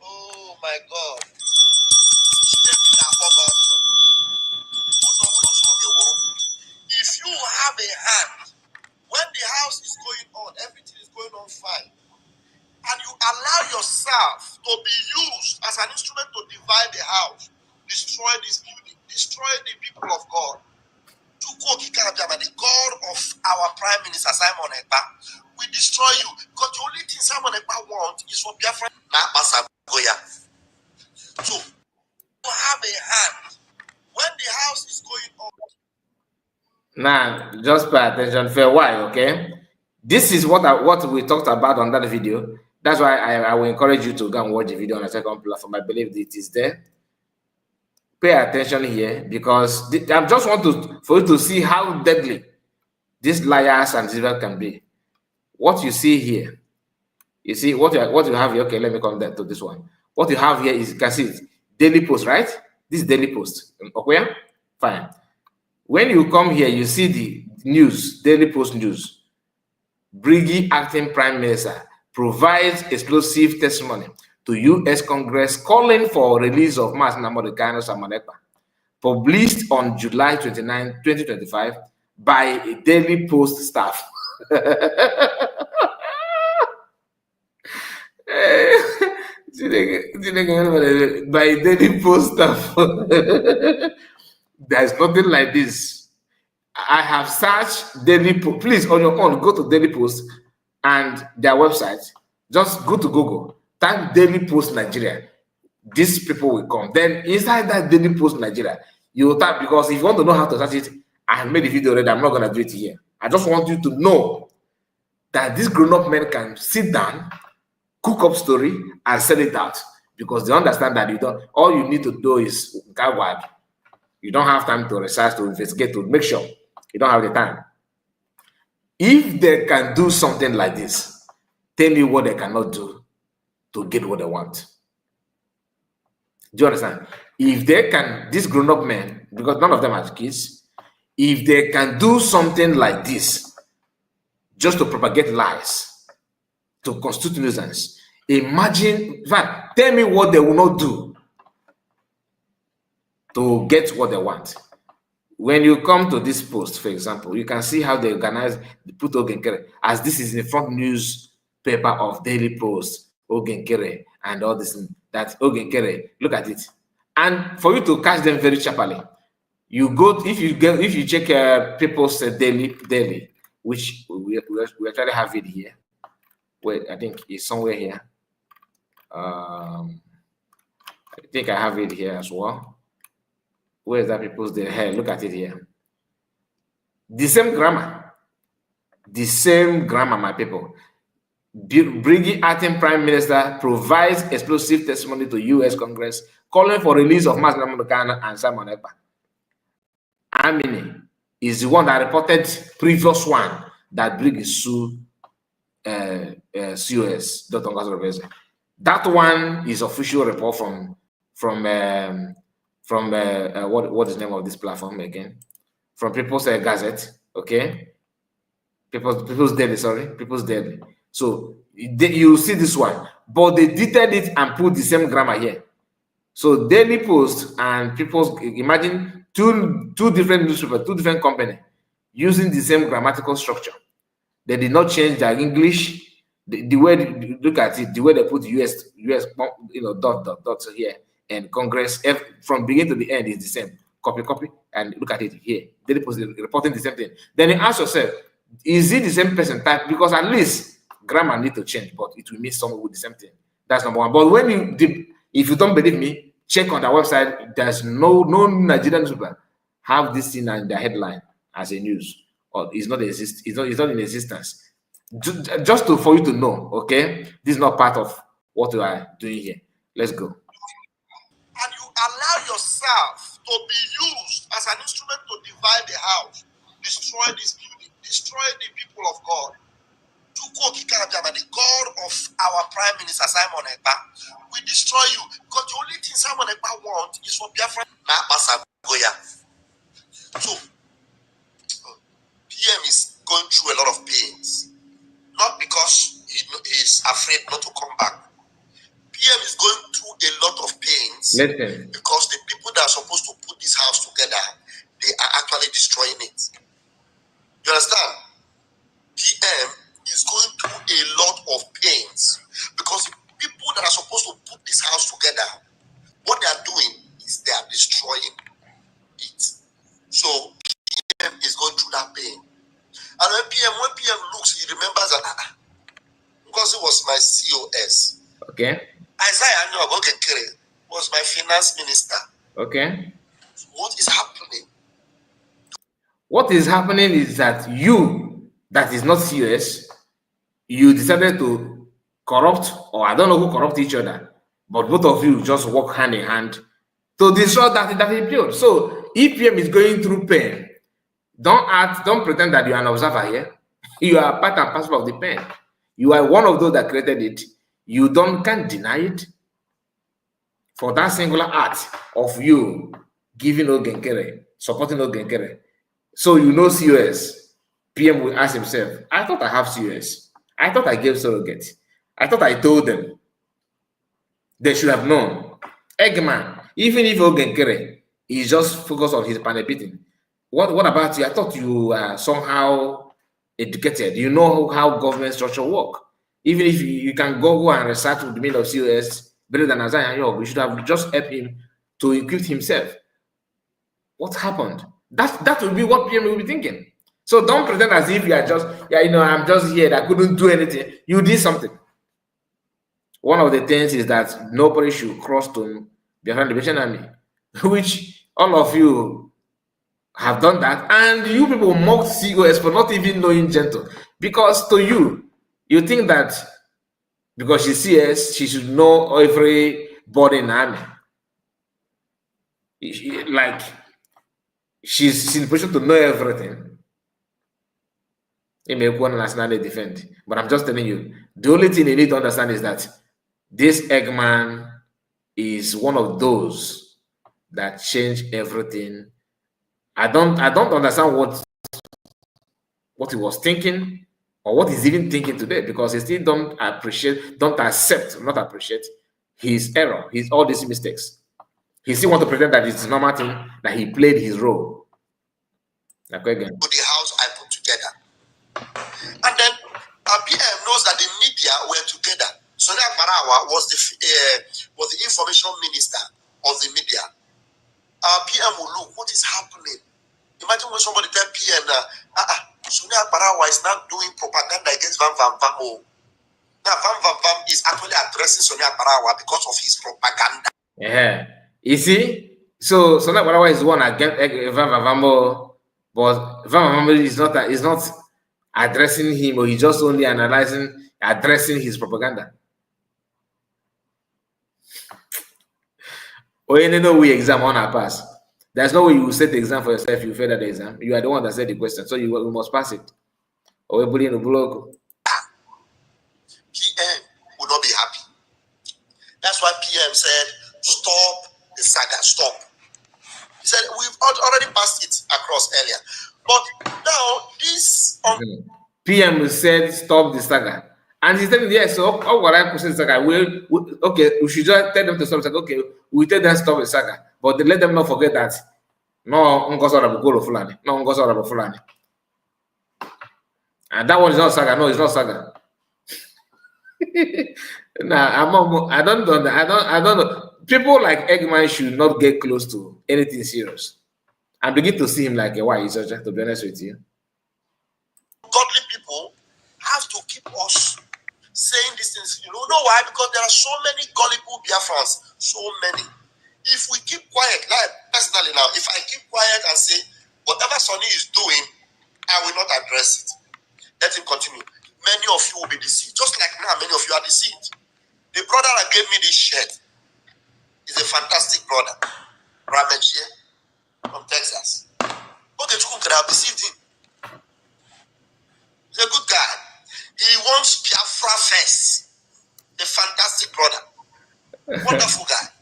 Oh my God. house, destroy this building, destroy the people of God. The God of our Prime Minister Simon Ekpa will destroy you. Because the only thing Simon Ekpa wants is for Biafra. So you have a hand when the house is going on. Now, just pay attention for a while, okay? This is what we talked about on that video. That's why I will encourage you to go and watch the video on a second platform. I believe it is there. Pay attention here because I just want for you to see how deadly these liars and deceivers can be. What you see here, you see what you have here. Okay, let me come back to this one. What you have here is, you can see it, Daily Post, right? This is Daily Post. Okay, fine. When you come here, you see the news, Daily Post news. Briggy acting Prime Minister provides explosive testimony to U.S. Congress calling for release of Mazi Nnamdi Kanu Simon Ekpa, published on July 29, 2025 by a Daily Post staff. By Daily Post staff. There's nothing like this. I have searched Daily Post. Please, on your own, go to Daily Post and their website. Just go to Google, type Daily Post Nigeria. These people will come. Then inside that Daily Post Nigeria, you will type, because if you want to know how to search it, I have made a video already. I'm not going to do it here. I just want you to know that these grown-up men can sit down, cook up story, and sell it out, because they understand that all you need to do is gawad. You don't have time to research, to investigate, to make sure. You don't have the time. If they can do something like this, tell me what they cannot do to get what they want. Do you understand? If they can, these grown-up men, because none of them are kids, if they can do something like this, just to propagate lies, to constitute nuisance, imagine, in fact, tell me what they will not do to get what they want. When you come to this post, for example, you can see how they organize, put Ogenkere, as this is the front newspaper of Daily Post, Ogenkere, and all this, that Ogenkere, look at it. And for you to catch them very sharply, you go, if you check People's Daily, which we actually have it here. Wait, I think it's somewhere here. I think I have it here as well. Where is that People's Daily? Hey, look at it here. The same grammar, my people. Briggy acting Prime Minister provides explosive testimony to U.S. Congress calling for release of Mazi Nnamdi Kanu and Simon Ekpa. Amini is the one that reported previous one that Briggy sued COS. That one is official report from what is the name of this platform again? From People's Gazette, okay? People's Daily. So you see this one, but they detailed it and put the same grammar here. So Daily Post and People's, imagine two different newspapers, two different companies using the same grammatical structure. They did not change their English. The way, look at it, the way they put US, dot here, and Congress, from beginning to the end is the same. Copy, and look at it here. Daily Post is reporting the same thing. Then you ask yourself, is it the same person type? Because at least grammar need to change, but it will mean someone with the same thing. That's number one. But when if you don't believe me, check on their website. There's no Nigerian newspaper have this thing in their headline as a news, or it's not in existence. Just for you to know, okay, this is not part of what we are doing here. Let's go. And you allow yourself to be used as an instrument to divide the house, destroy this building, destroy the people of God. The God of our Prime Minister Simon Ekpa will destroy you, because the only thing Simon Ekpa wants is for Biafra. So PM is going through a lot of pains, not because he is afraid not to come back. PM is going through a lot of pains because the people that are supposed to put this house together, they are actually destroying it. You understand? PM is going through a lot of pains because the people that are supposed to put this house together, what they are doing Okay. Isaiah Nway was my finance minister. Okay. What is happening? What is happening is that you, that is not serious, you decided to corrupt, or I don't know who corrupt each other, but both of you just work hand in hand to destroy that he built. So EPM is going through pain. Don't pretend that you are an observer here. You are part and parcel of the pain. You are one of those that created it. You can't deny it. For that singular act of you giving Ogenkere, supporting Ogenkere. So you know COS. PM will ask himself, I thought I have COS. I thought I gave surrogate. I thought I told them. They should have known. Eggman, even if Ogenkere is just focused on his beating, what about you? I thought you are somehow educated. You know how government structure work. Even if you can go and research with the meaning of COS better than Azai Yog, you should have just helped him to equip himself. What happened? That will be what PM will be thinking. So don't pretend as if you are just, I'm just here, I couldn't do anything. You did something. One of the things is that nobody should cross to Biafran Liberation Army, which all of you have done that, and you people mocked COS for not even knowing gentle. Because to you, you think that because she sees, she should know everybody in the army. Like, she's in position to know everything. It may go on nationally defend. But I'm just telling you, the only thing you need to understand is that this Eggman is one of those that change everything. I don't understand what he was thinking or what he's even thinking today, because he still don't accept his error, all these mistakes. He still want to pretend that it's a normal thing, that he played his role. Like again. To the house I put together. And then PM knows that the media were together. Sonia Barawa was the information minister of the media. PM will look, what is happening? Imagine when somebody tell PM, Sonia Barawa is not doing propaganda against Van Van Van. Now Van Van Van is actually addressing Sonia Barawa because of his propaganda. Yeah. You see? So Sonia Barawa is the one against Van Van Van, but Van Van is not addressing him, or he's just only addressing his propaganda. Or you know we exam on our pass. There's no way you will set the exam for yourself, you fail that exam. You are the one that said the question, so you must pass it. Or we put in a blog. PM would not be happy. That's why PM said, stop the saga, stop. He said, we've already passed it across earlier. But now, this... PM said, stop the saga. And he said, yes, so what I say the saga, we should just tell them to stop the saga. Okay, we tell them to stop the saga. But let them not forget that, no, Fulani. No, Fulani. And that one is not saga. No, it's not saga. Nah, I don't know. People like Eggman should not get close to anything serious. I begin to see him like a white soldier, to be honest with you. Godly people have to keep us saying these things. You know why? Because there are so many gullible Biafrans. So many. If we keep quiet, like personally now, if I keep quiet and say, whatever Sonny is doing, I will not address it. Let him continue. Many of you will be deceived. Just like now, many of you are deceived. The brother that gave me this shirt is a fantastic brother. Ramechie from Texas. Okay, could have deceived him. He's a good guy. He wants Biafra first. A fantastic brother. Wonderful guy.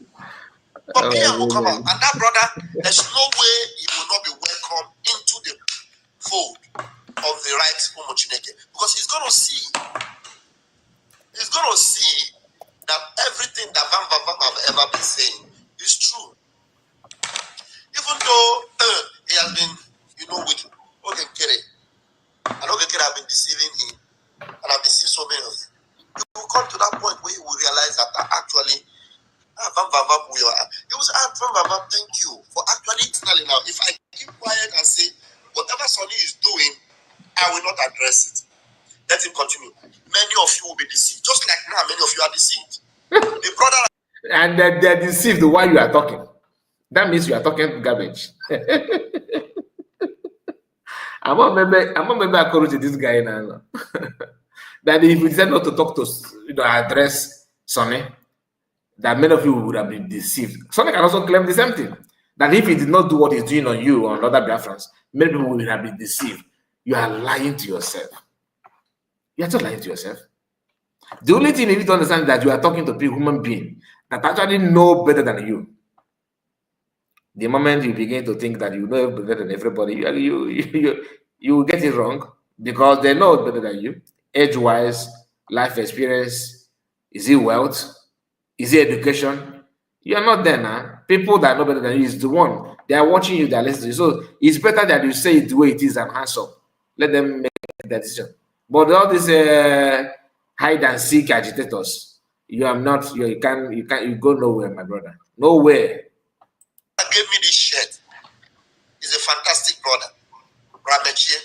But PM will come out. And that brother, there's no way he will not be welcome into the fold of the right Umochineke. Because he's going to see that everything that Van Van Van have ever been saying is true. Even though he has been, with Ogenkere, and Ogenkere have been deceiving him, and I've deceived so many of them. You will come to that point where you will realize that actually, Van Van Van, he was Van Van Van, thank you for actually telling now. If I keep quiet and say, whatever Sonny is doing, I will not address it. Let him continue. Many of you will be deceived. Just like now, many of you are deceived. The brother. And they're deceived while you are talking. That means you are talking garbage. I'm not maybe I correct this guy now. That if we said not to talk to, address Sonny, that many of you would have been deceived. Sonny can also claim the same thing. That if he did not do what he's doing on you or on other Biafrans, many people would have been deceived. You are lying to yourself. You are just lying to yourself. The only thing you need to understand is that you are talking to a human being that actually know better than you. The moment you begin to think that you know better than everybody, you will get it wrong because they know better than you. Age-wise, life experience, is it wealth? Is it education? You are not there now. People that know better than you is the one. They are watching you, they are listening to you. So it's better that you say it the way it is and hands up. Let them make that decision. But all these hide and seek agitators, you go nowhere, my brother. Nowhere. Gave me this shirt. He's a fantastic brother. Ramechie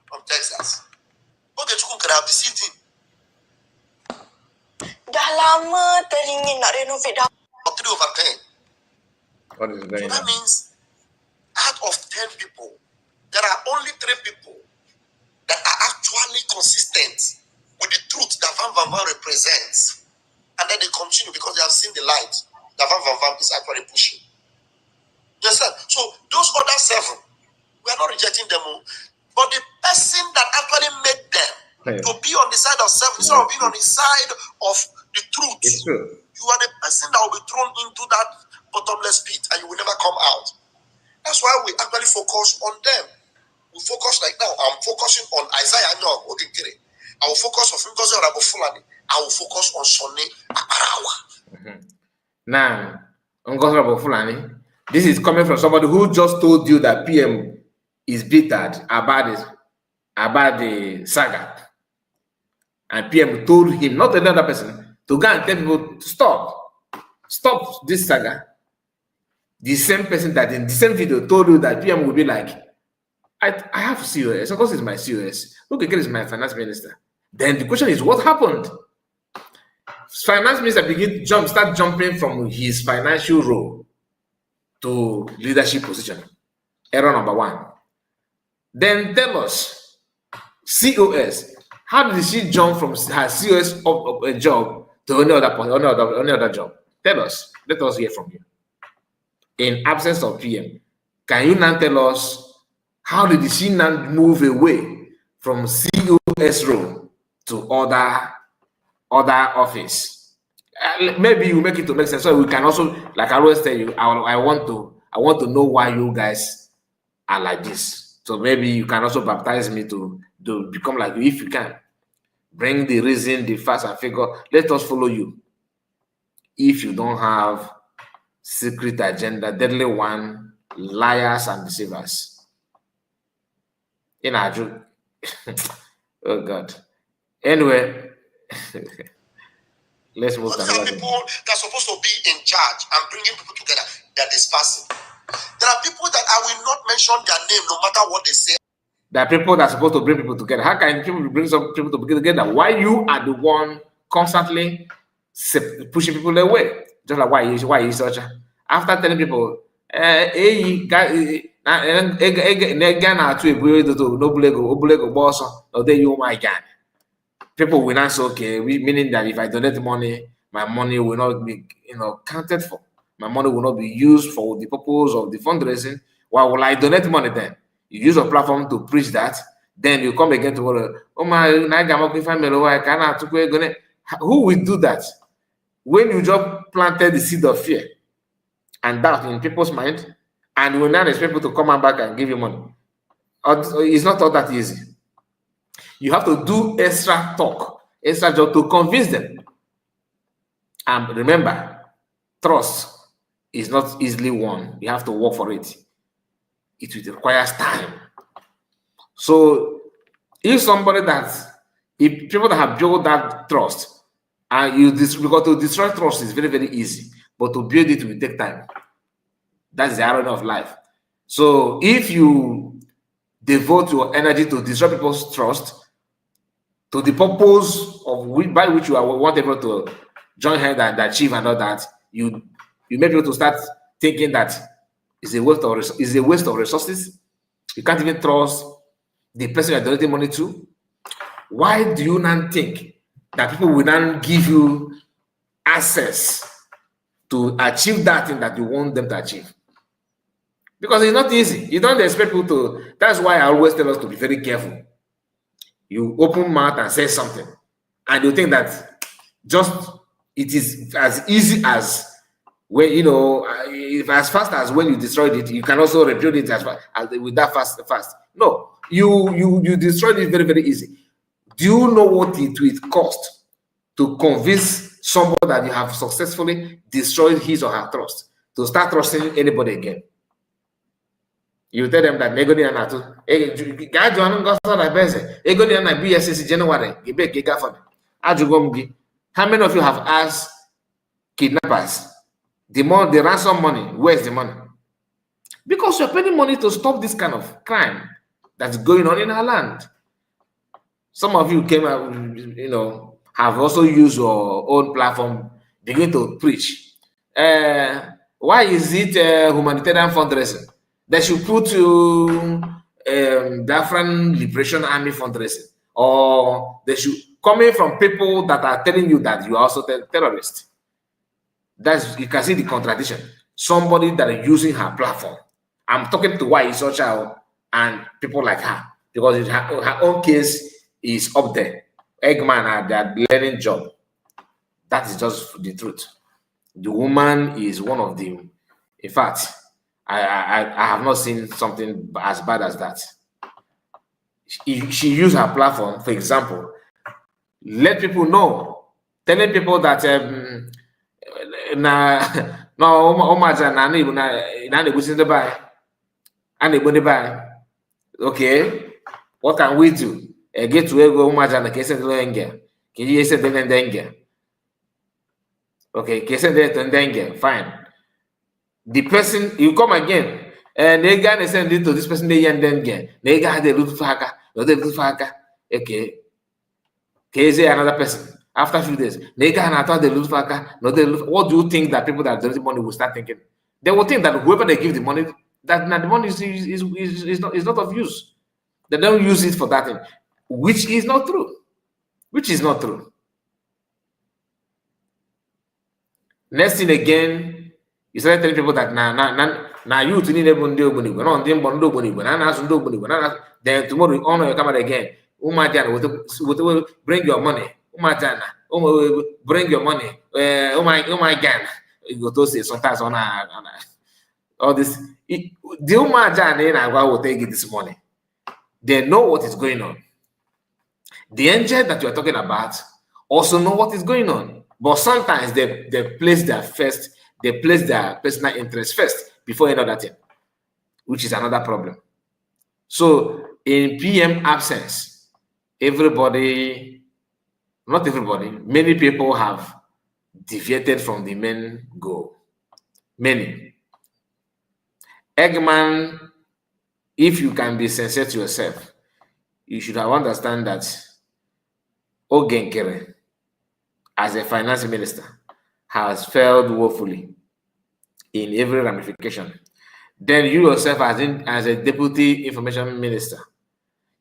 from Texas. Okay, Chukwu could have deceived him. Dah lama teringin nak renovate dah. 3/10. What is going So that on? means out of 10 people, there are only 3 people that are actually consistent with the truth that Van Van Van represents. And then they continue because they have seen the light that Van Van Van is actually pushing. Yes, sir. So those other 7, we are not rejecting them, but the person that actually made them to be on the side of 7 instead of being on the side of the truth, It's true. you are the person that will be thrown into that bottomless pit and you will never come out. That's why we actually focus on them. We focus like now. I'm focusing on Isaiah Nyog Okinkiri. I will focus on Fingozi Orabo Fulani. I will focus on Sonny Akarawa. Now, Ngozi Fulani, this is coming from somebody who just told you that PM is bittered about the saga. And PM told him, not another person, to go and tell people to stop this saga. The same person that in the same video told you that PM will be like, I have COS, of course it's my COS. Look, is my finance minister. Then the question is, what happened? Finance minister start jumping from his financial role to leadership position. Error number 1. Then tell us, COS, how did she jump from her COS of a job to any other job? Tell us. Let us hear from you. In absence of PM, can you now tell us how did she now move away from COS role to other office? Maybe you make it to make sense. So we can also, like I always tell you, I want to know why you guys are like this. So maybe you can also baptize me to become like you if you can. Bring the reason, the facts and figure. Let us follow you. If you don't have secret agenda, deadly one, liars and deceivers. In Aju. Oh God. Anyway, let's move to There are another people that are supposed to be in charge and bringing people together. They are dispersing. There are people that I will not mention their name no matter what they say. There are people that are supposed to bring people together. How can people bring some people together? Why you are the one constantly pushing people away? Just like why is Ocha? After telling people, people will not say, okay, meaning that if I donate money, my money will not be counted for. My money will not be used for the purpose of the fundraising. Why will I donate money then? You use a platform to preach that, then you come again tomorrow. Oh my, who will do that? When you just planted the seed of fear and doubt in people's mind, and you will not expect people to come back and give you money. It's not all that easy. You have to do extra talk, extra job to convince them. And remember, trust is not easily won. You have to work for it. It requires time. So if people that have built that trust, and because to destroy trust is very, very easy, but to build it will take time. That's the irony of life. So if you devote your energy to destroy people's trust to the purpose of by which you want people to join hands and achieve and all that, you make people to start thinking that it's a waste of resources. You can't even trust the person you're donating money to. Why do you not think that people will not give you access to achieve that thing that you want them to achieve? Because it's not easy. You don't expect people to. That's why I always tell us to be very careful. You open mouth and say something, and you think that just it is as easy as when if as fast as when you destroyed it, you can also rebuild it as fast as with that fast. No, you destroyed it very, very easy. Do you know what it will cost to convince somebody that you have successfully destroyed his or her trust to start trusting anybody again? You tell them that Negoni and Atu, BSS January, how many of you have asked kidnappers the ransom money? Where's the money? Because you're paying money to stop this kind of crime that's going on in our land. Some of you came out, have also used your own platform, begin to preach. Why is it humanitarian fundraising? They should put Biafran Liberation Army fundraising, or they should coming from people that are telling you that you are also terrorist. You can see the contradiction. Somebody that is using her platform. I'm talking to Ocha and people like her, because her own case is up there. Eggman had that learning job. That is just the truth. The woman is one of them. In fact, I have not seen something as bad as that. She used her platform, for example, let people know, telling people that okay, what can we do? Get to go okay, fine. The person, you come again, and they got to send it to this person, they got the root faka, okay. KZ another person. After a few days, they got the root faka, what do you think that people that donate money will start thinking? They will think that whoever they give the money, that the money is not of use. They don't use it for that thing, which is not true. Next thing again, you started telling people that now you to need then tomorrow you honor your camera again. Bring your money. Bring your money. Oh my God. You go to say sometimes on all this. The will take it this morning. They know what is going on. The angel that you are talking about also know what is going on. But sometimes they place their personal interest first before any other thing, which is another problem. So in PM absence, many people have deviated from the main goal. Many. Eggman, if you can be sincere to yourself, you should have understand that Ogenkere, as a finance minister, has failed woefully in every ramification. Then you yourself, as a deputy information minister,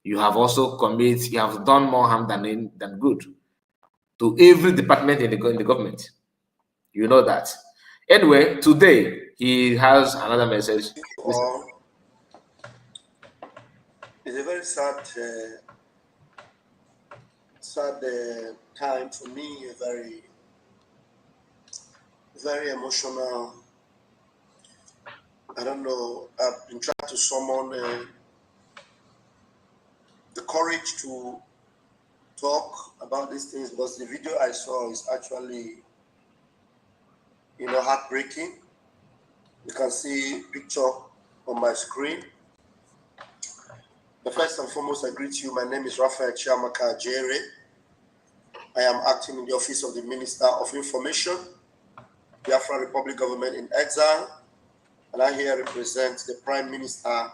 you have also you have done more harm than good to every department in the government. You know that. Anyway, today he has another message. It's a very sad time for me, a very, very emotional. I don't know, I've been trying to summon the courage to talk about these things, because the video I saw is actually, heartbreaking. You can see picture on my screen. But first and foremost, I greet you. My name is Raphael Chiamaka Jere. I am acting in the office of the Minister of Information, Biafra Republic Government in Exile, and I here represent the Prime Minister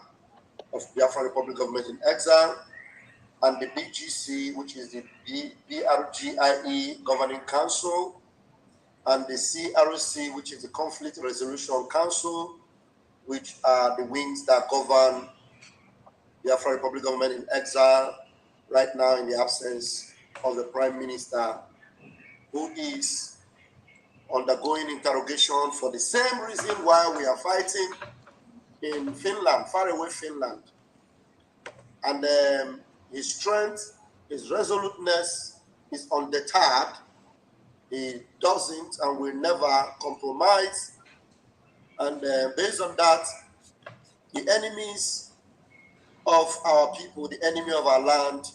of Biafra Republic Government in Exile and the BGC, which is the BRGIE Governing Council, and the CRC, which is the Conflict Resolution Council, which are the wings that govern the Afro Republic government in exile right now in the absence of the Prime Minister, who is undergoing interrogation for the same reason why we are fighting in Finland, far away Finland. And his strength, his resoluteness is undeterred. He doesn't and will never compromise. And based on that, the enemies of our people, the enemy of our land,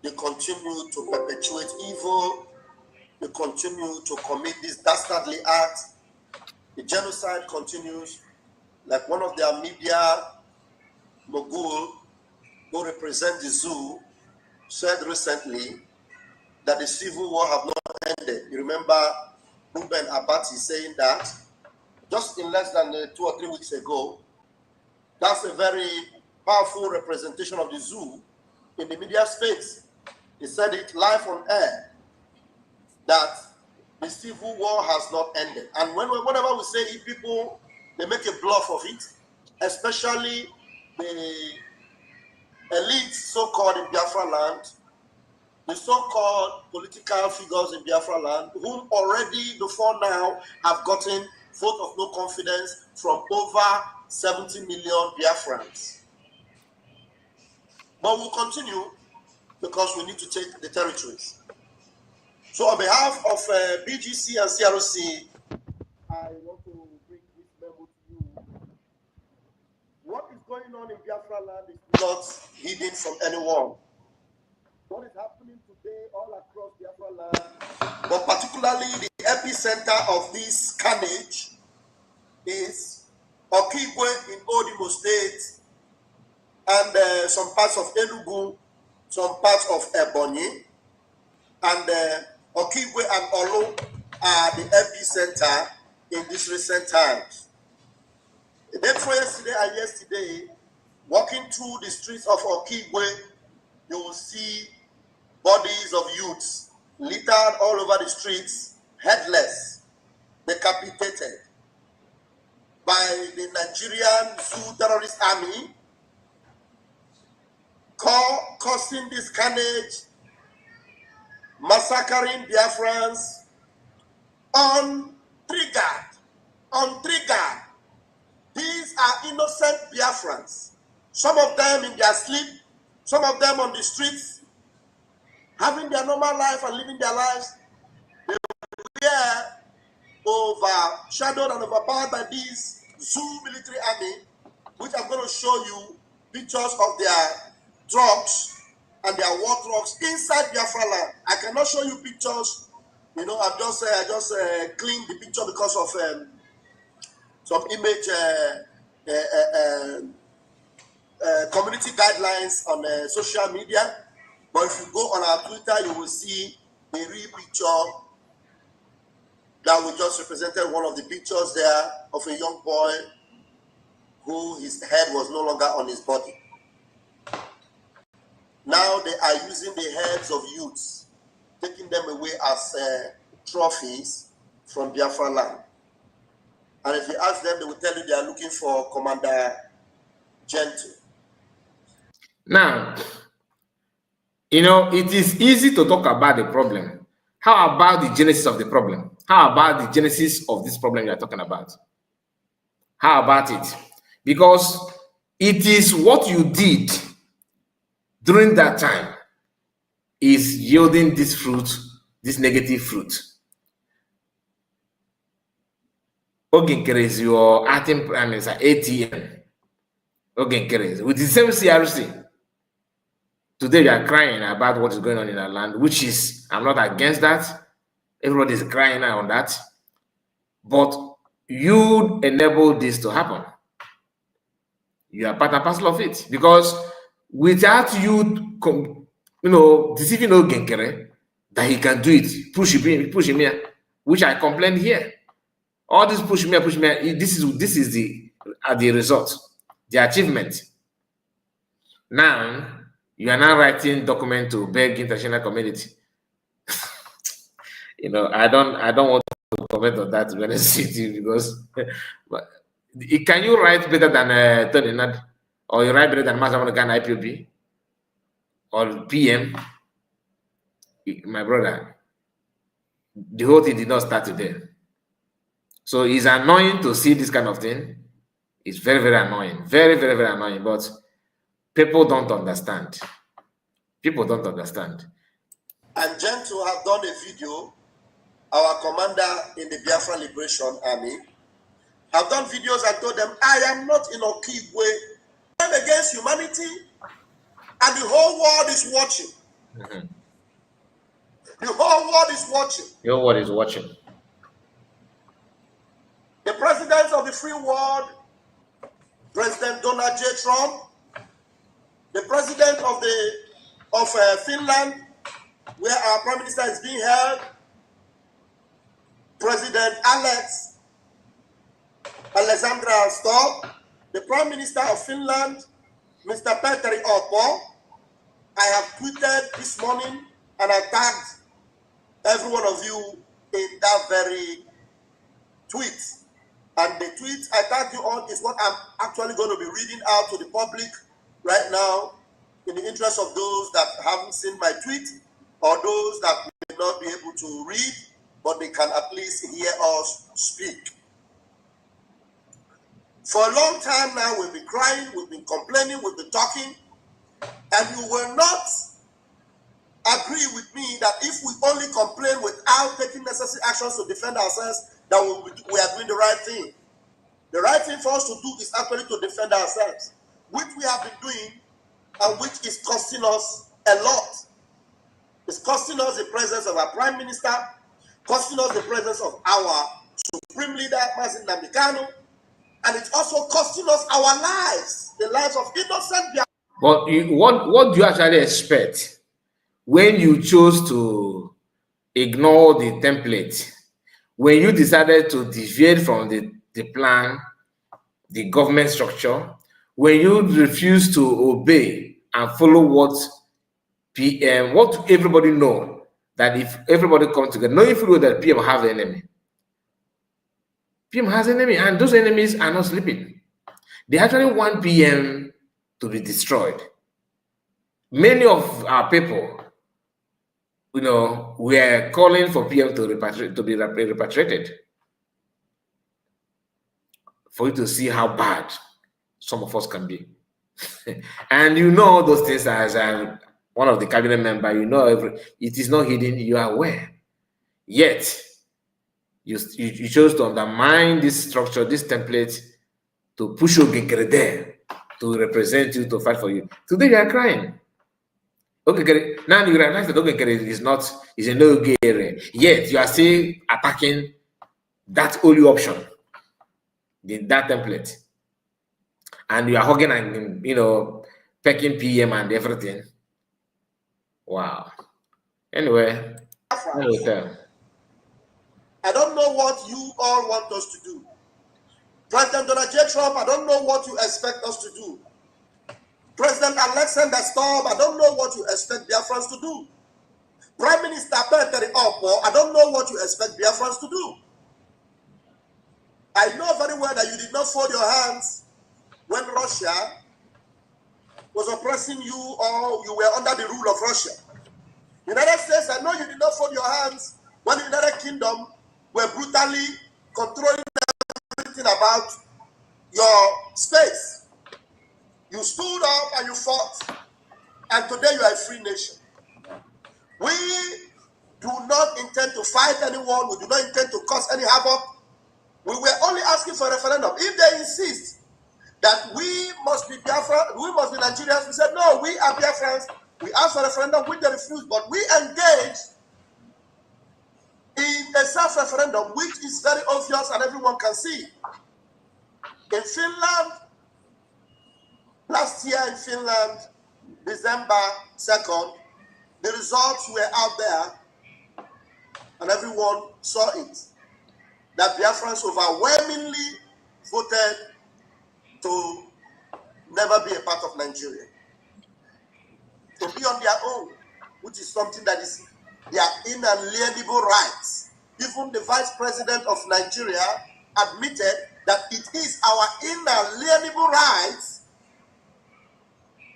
they continue to perpetuate evil. They continue to commit this dastardly act. The genocide continues. Like one of their media mogul who represent the zoo said recently that the civil war have not ended. You remember Ruben Abati saying that just in less than 2 or 3 weeks ago. That's a very powerful representation of the zoo in the media space. He said it live on air that the civil war has not ended. And whenever we say it, people, they make a bluff of it, especially the elite so-called in Biafra land, the so-called political figures in Biafra land, whom already before now have gotten vote of no confidence from over 70 million Biafrans. But we'll continue because we need to take the territories. So on behalf of BGC and CRC, I want to bring this memo to you. What is going on in Biafra land is not hidden from anyone. What is happening today all across Biafra land, but particularly the epicenter of this carnage is Okigwe in Old State and some parts of Enugu, some parts of Ebonyi, and Okigwe and Olu are the epicenter in these recent times. The day before yesterday and yesterday, walking through the streets of Okigwe, you will see bodies of youths littered all over the streets, headless, decapitated by the Nigerian Zoo terrorist army, causing this carnage, massacring Biafrans untriggered. These are innocent Biafrans. Some of them in their sleep, some of them on the streets, having their normal life and living their lives. They were overshadowed and overpowered by this Zoo military army, which I'm going to show you pictures of their trucks and their war trucks inside Biafra land. I cannot show you pictures. You know, I just cleaned the picture because of some image community guidelines on social media. But if you go on our Twitter, you will see a real picture that we just represented. One of the pictures there of a young boy who his head was no longer on his body. Now they are using the heads of youths, taking them away as trophies from Biafra land. And if you ask them, they will tell you they are looking for Commander Gentle. Now, you know, it is easy to talk about the problem. How about the genesis of the problem? How about the genesis of this problem you are talking about? How about it? Because it is what you did during that time is yielding this fruit, this negative fruit. Ogenkerez, your acting prime minister, ATM. Ogenkerez, with the same CRC. Today we are crying about what is going on in our land, which is, I'm not against that. Everybody is crying out on that. But you enable this to happen. You are part and parcel of it. Because without you, deceiving Ogenkere, that he can do it, push him here, which I complained here. All this push me, this is the result, the achievement. Now, you are now writing document to beg international community. You know, I don't want to comment on that, to be honest with you, because but, can you write better than Tony Nad? Or you write better than Masamonakan IPOB? Or PM? My brother, the whole thing did not start today. So it's annoying to see this kind of thing. It's very, very annoying. Very, very, very annoying. But people don't understand. People don't understand. And Gentile have done a video, our commander in the Biafra Liberation Army, have done videos and told them, I am not in Okigwe. I'm against humanity, and the whole world is watching. Mm-hmm. The whole world is watching. The whole world is watching. The president of the free world, President Donald J. Trump, the president of Finland, where our prime minister is being held, President Alexandra Stubb, the prime minister of Finland, Mr. Petteri Orpo. I have tweeted this morning and I tagged every one of you in that very tweet. And the tweet I tagged you on is what I'm actually going to be reading out to the public right now, in the interest of those that haven't seen my tweet or those that may not be able to read, but they can at least hear us speak. For a long time now, we've been crying, we've been complaining, we've been talking, and you will not agree with me that if we only complain without taking necessary actions to defend ourselves, that we are doing the right thing. The right thing for us to do is actually to defend ourselves, which we have been doing and which is costing us a lot. It's costing us the presence of our prime minister, costing us the presence of our supreme leader, Mazin Namikano, and it's also costing us our lives, the lives of innocent people. But what do you actually expect when you chose to ignore the template? When you decided to deviate from the plan, the government structure, when you refuse to obey and follow what everybody know, that if everybody comes together, knowing fully that PM have an enemy. PM has an enemy, and those enemies are not sleeping. They actually want PM to be destroyed. Many of our people, were calling for PM to be repatriated, for you to see how bad some of us can be. And those things as one of the cabinet members, it is not hidden, you are aware. Yet, you chose to undermine this structure, this template, to push Ogekere there, to represent you, to fight for you. Today you are crying. Okay, now you realize that Ogekere is a no-gay area. Yet you are still attacking that only option, that template. And you are hugging and pecking PM and everything. Wow. Anyway, I don't know what you all want us to do. President Donald J. Trump, I don't know what you expect us to do. President Alexander Stubb, I don't know what you expect Biafrans to do. Prime Minister Petteri Orpo, I don't know what you expect Biafrans to do. I know very well that you did not fold your hands when Russia was oppressing you or you were under the rule of Russia. United States, I know you did not fold your hands when the United Kingdom were brutally controlling everything about your space. You stood up and you fought, and today you are a free nation. We do not intend to fight anyone. We do not intend to cause any havoc. We were only asking for a referendum. If they insist that we must be Biafra, we must be Nigerians, we said, no, we are Biafrans. We asked for a referendum, which they refused, but we engaged in a self-referendum, which is very obvious and everyone can see. In Finland, last year in Finland, December 2nd, the results were out there and everyone saw it. That Biafrans overwhelmingly voted to never be a part of Nigeria. To be on their own, which is something that is their inalienable rights. Even the Vice President of Nigeria admitted that it is our inalienable rights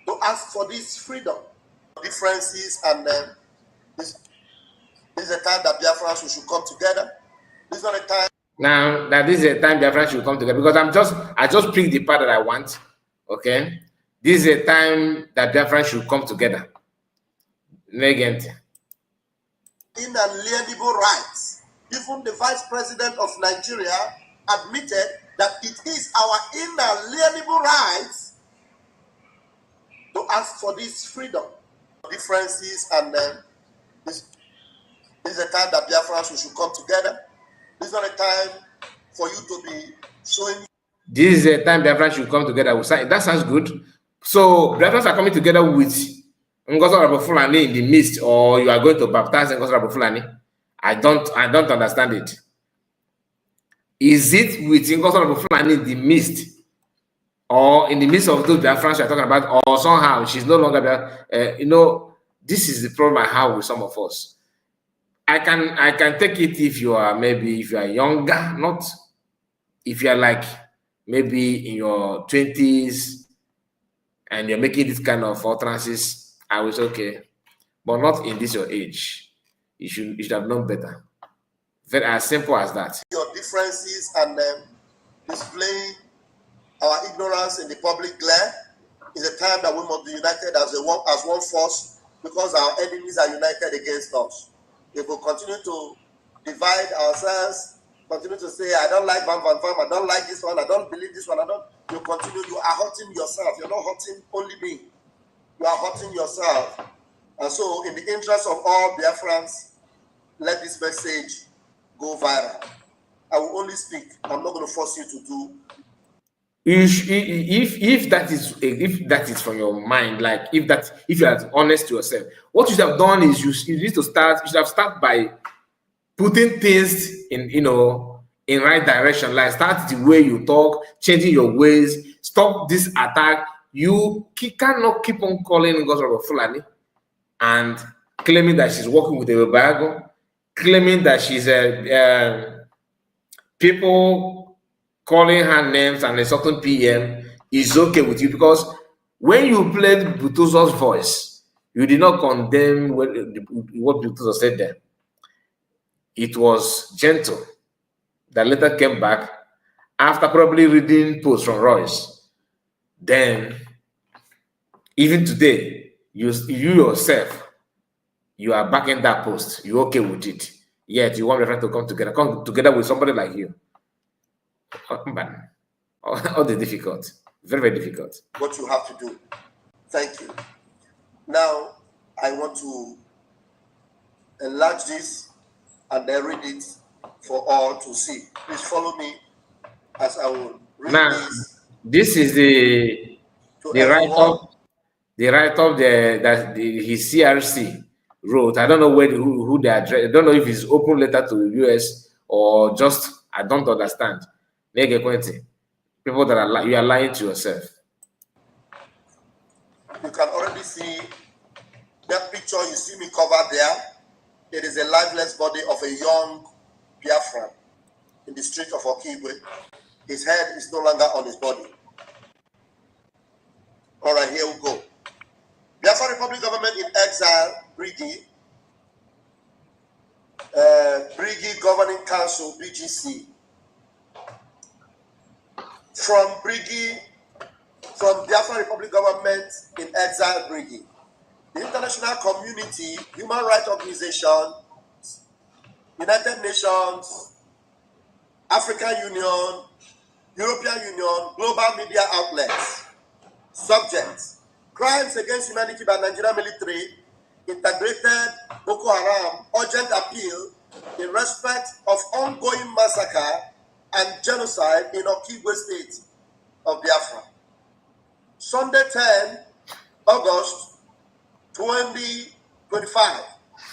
to ask for this freedom. Differences, and this is a time that Biafrans should come together. This is not a time. Now that this is a time Biafra should come together, because I just picked the part that I want. Okay, this is a time that Biafra should come together. Negent. Inalienable rights. Even the Vice President of Nigeria admitted that it is our inalienable rights to ask for this freedom. Differences, and this is a time that Biafrans should come together. This is not a time for you to be showing. This is a time Biafra should come together. That sounds good. So Biafrans are coming together with Ngozi Fulani in the midst, or you are going to baptize Ngozi Fulani? I don't understand it. Is it with Ngozi Fulani in the midst, or in the midst of those Biafrans you are talking about, or somehow she's no longer this is the problem I have with some of us. I can take it if you are younger, not if you are like maybe in your 20s and you're making this kind of utterances. I was okay, but not in this your age. You should have known better. Very as simple as that. Your differences and displaying our ignorance in the public glare is a time that we must be united as one force, because our enemies are united against us. If we continue to divide ourselves, continue to say, I don't like Van, I don't like this one, I don't believe this one, you continue, you are hurting yourself. You're not hurting only me. You are hurting yourself. And so, in the interest of all Biafrans, let this message go viral. I will only speak. I'm not going to force you to do. If that is from your mind, like if you are honest to yourself, what you should have done is you need to start. You should have started by putting things in right direction. Like start the way you talk, changing your ways. Stop this attack. You cannot keep on calling Ngozi Fulani and claiming that she's working with a Webago, claiming that she's people calling her names and a certain PM is okay with you, because when you played Butuzo's voice, you did not condemn what Butuzo said there. It was gentle. That later came back after probably reading posts from Royce. Then, even today, you yourself, you are backing that post. You're okay with it. Yet you want your friend to come together with somebody like you. All the difficult, very, very difficult. What you have to do. Thank you. Now, I want to enlarge this and then read it for all to see. Please follow me as I will read this. This is the write-up that his CRC wrote. I don't know who they address. I don't know if it's open letter to the US or just, I don't understand. People that you are lying to yourself. You can already see that picture you see me covered there. It is a lifeless body of a young Biafran in the street of Okigwe. His head is no longer on his body. All right, here we go. Biafra Republic Government in Exile, Brigi Governing Council, BGC. From Biafra Republic Government in Exile, Brigi. The international community, human rights organization, United Nations, African Union, European Union, global media outlets. Subject: crimes against humanity by Nigerian military, integrated Boko Haram, urgent appeal in respect of ongoing massacre and genocide in Okigwe State of Biafra. Sunday 10 August 2025.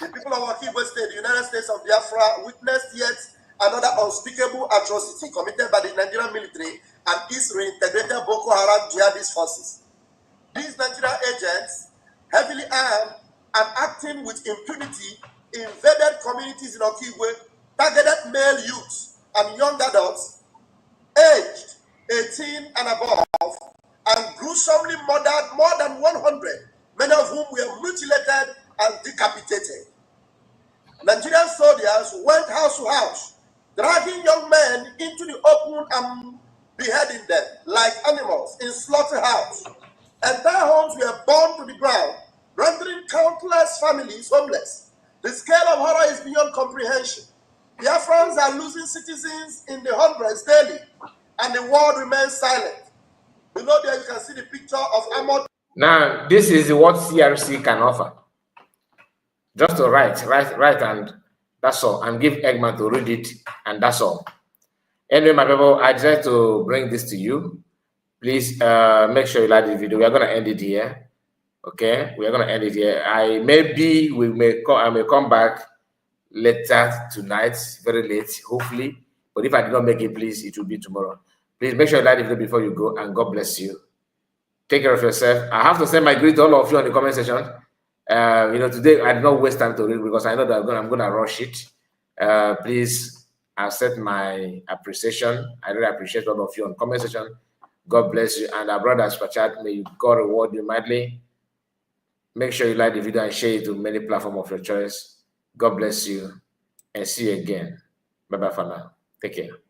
The people of Okigwe State, the United States of Biafra, witnessed yet another unspeakable atrocity committed by the Nigerian military and its reintegrated Boko Haram jihadist forces. These Nigerian agents, heavily armed and acting with impunity, invaded communities in Okigwe, targeted male youths and young adults aged 18 and above and gruesomely murdered more than 100, many of whom were mutilated and decapitated. Nigerian soldiers went house to house, dragging young men into the open and beheading them like animals in slaughterhouse. Entire homes were burned to the ground, rendering countless families homeless. The scale of horror is beyond comprehension. Biafrans are losing citizens in the hundreds daily, and the world remains silent. Below there, you can see the picture of armored. Now, this is what CRC can offer. Just to write, and that's all. And give Eggman to read it, and that's all. Anyway, my people, I decided to bring this to you. Please make sure you like the video. We are going to end it here. Okay, we are going to end it here. I may come back later tonight, very late, hopefully. But if I did not make it, please, it will be tomorrow. Please make sure you like the video before you go, and God bless you. Take care of yourself. I have to send my greet to all of you on the comment section. Today I did not waste time to read because I know that I'm going to rush it. Please accept my appreciation. I really appreciate all of you on the comment section. God bless you. And our brother Spachat, may God reward you mightily. Make sure you like the video and share it to many platforms of your choice. God bless you and see you again. Bye-bye for now. Take care.